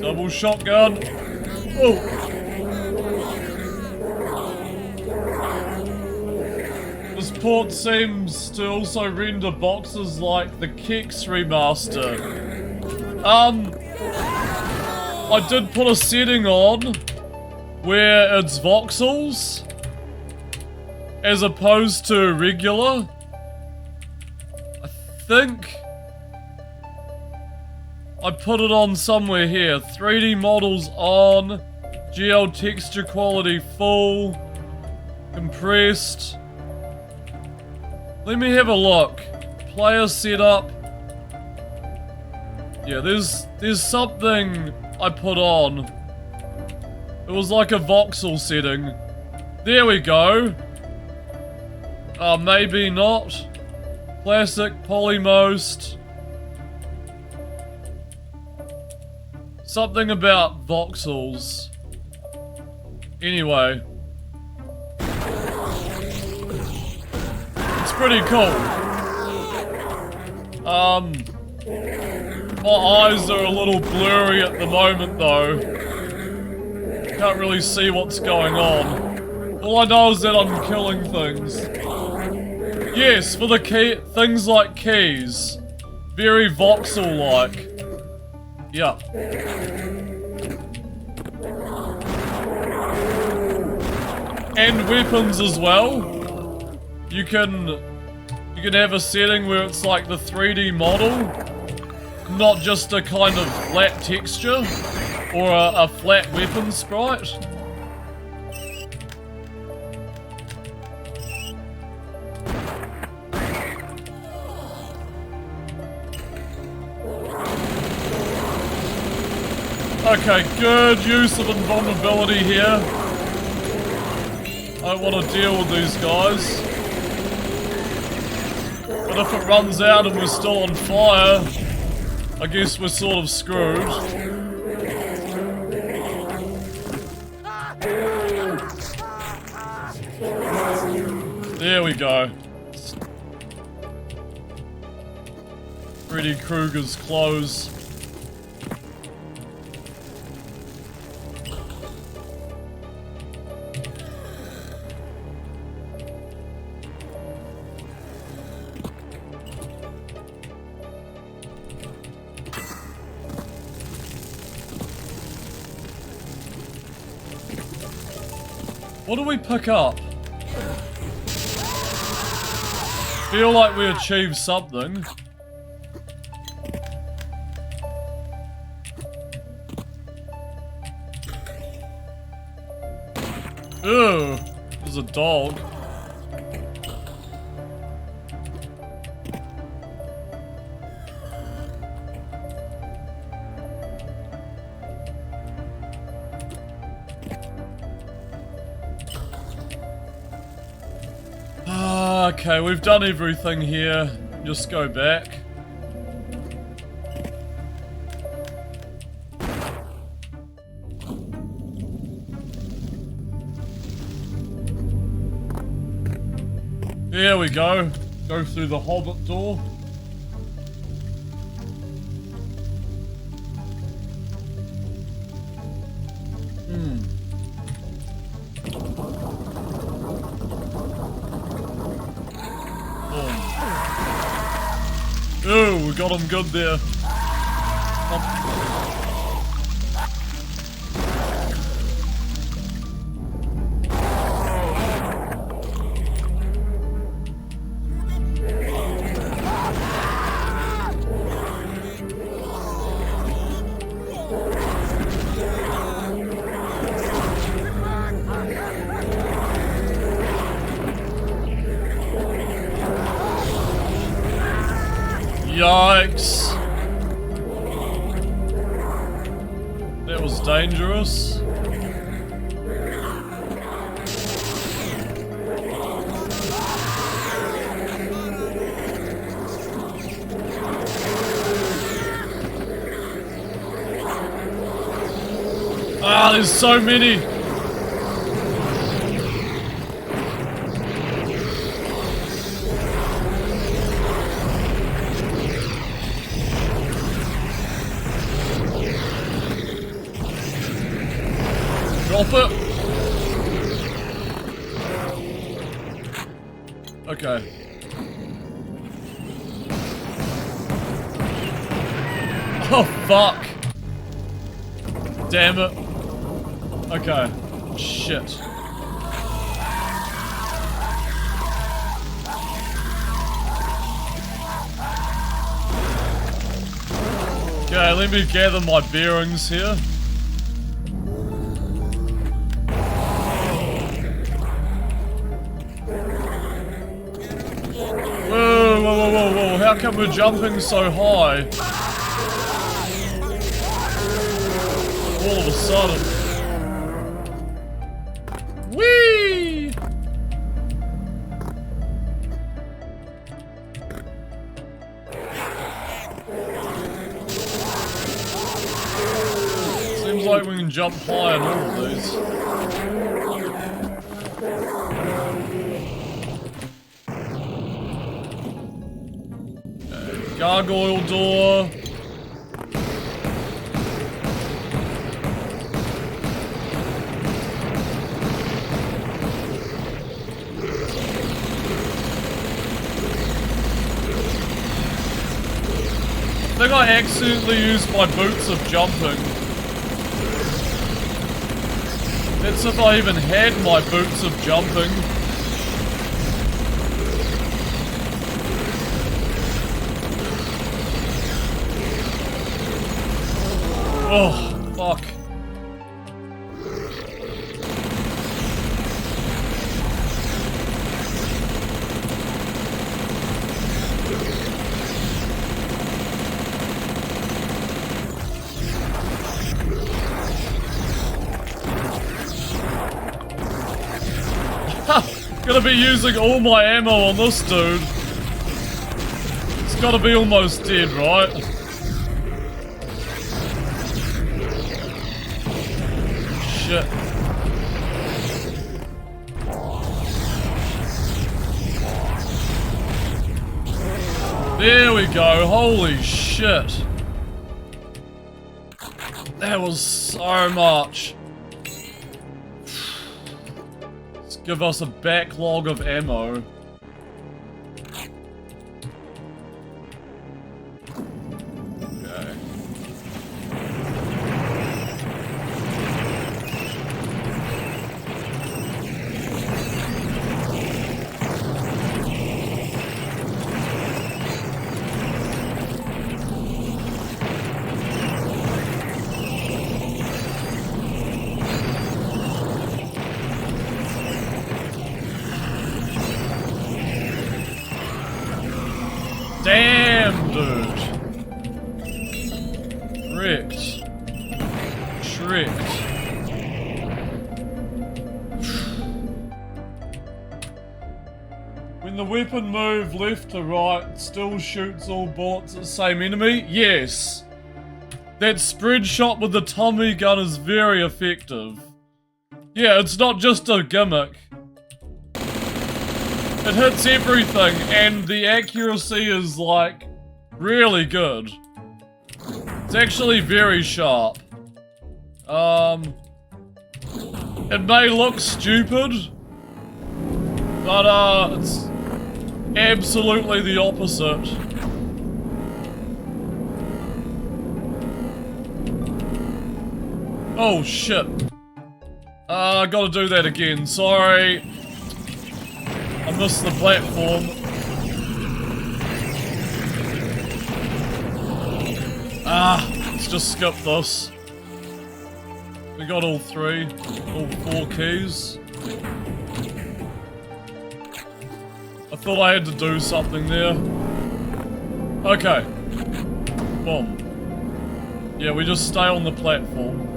Double shotgun. Oh. This port seems to also render boxes like the Kex remaster. I did put a setting on where it's voxels as opposed to regular. I think I put it on somewhere here. 3D models on. GL texture quality full. Compressed. Let me have a look. Player setup. Yeah, there's something I put on. It was like a voxel setting. There we go. Maybe not. Classic, polymost. Something about voxels. Anyway. It's pretty cool. My eyes are a little blurry at the moment though. Can't really see what's going on. All I know is that I'm killing things. Yes, for the key, things like keys. Very voxel-like. Yeah. And weapons as well. You can have a setting where it's like the 3D model, not just a kind of flat texture or a flat weapon sprite. Okay, good use of invulnerability here. I don't want to deal with these guys. But if it runs out and we're still on fire, I guess we're sort of screwed. There we go. Freddy Krueger's clothes. What do we pick up? Feel like we achieved something. Ew, there's a dog. Okay, we've done everything here. Just go back. There we go. Go through the hobbit door. Oh, we got him good there. Yikes. That was dangerous. Ah, there's so many. Drop it. Okay. Oh, fuck. Damn it. Okay. Shit. Okay, let me gather my bearings here. Whoa, whoa, whoa, whoa, whoa. How come we're jumping so high? All of a sudden. Whee! Seems like we can jump high on all of these. Okay, gargoyle door. I think I accidentally used my boots of jumping. That's if I even had my boots of jumping. Oh, fuck. Gonna be using all my ammo on this dude. It's gotta be almost dead, right? Shit. There we go, holy shit. That was so much. Give us a backlog of ammo. Okay. Damn, dude. Tricked. Tricked. When the weapon moves left to right, it still shoots all bullets at the same enemy? Yes. That spread shot with the Tommy gun is very effective. Yeah, it's not just a gimmick. It hits everything, and the accuracy is, like, really good. It's actually very sharp. It may look stupid, but, it's absolutely the opposite. Oh, shit. I gotta do that again, sorry. I missed the platform. Let's just skip this. We got all 4 keys. I thought I had to do something there. Okay. Boom. Yeah, we just stay on the platform.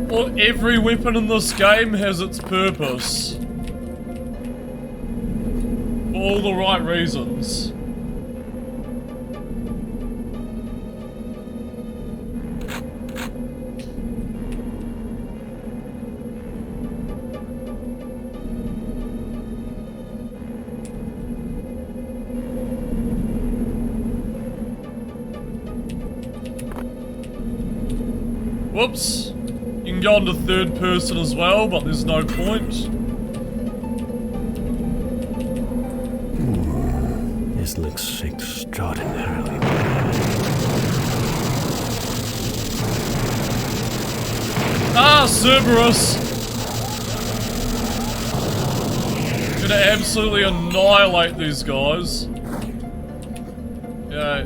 Well, every weapon in this game has its purpose. For all the right reasons. Whoops. You can go into third person as well, but there's no point. This looks extraordinarily bad. Cerberus! Gonna absolutely annihilate these guys. Yeah.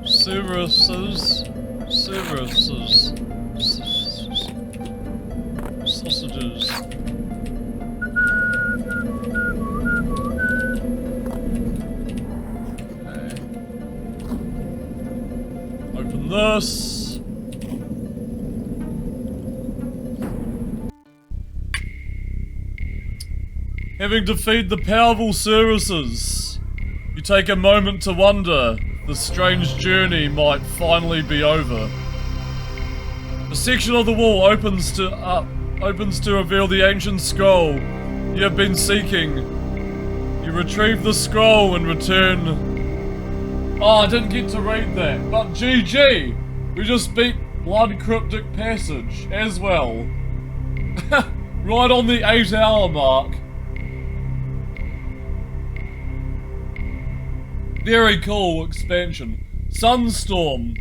Cerberuses. Sausages. Okay. Open this. Having defeated the powerful Cerberuses, you take a moment to wonder if the strange journey might finally be over. A section of the wall opens to reveal the ancient scroll you have been seeking. You retrieve the scroll and return. Oh, I didn't get to read that, but GG! We just beat Blood Cryptic Passage as well. Right on the 8-hour mark. Very cool expansion. Sunstorm.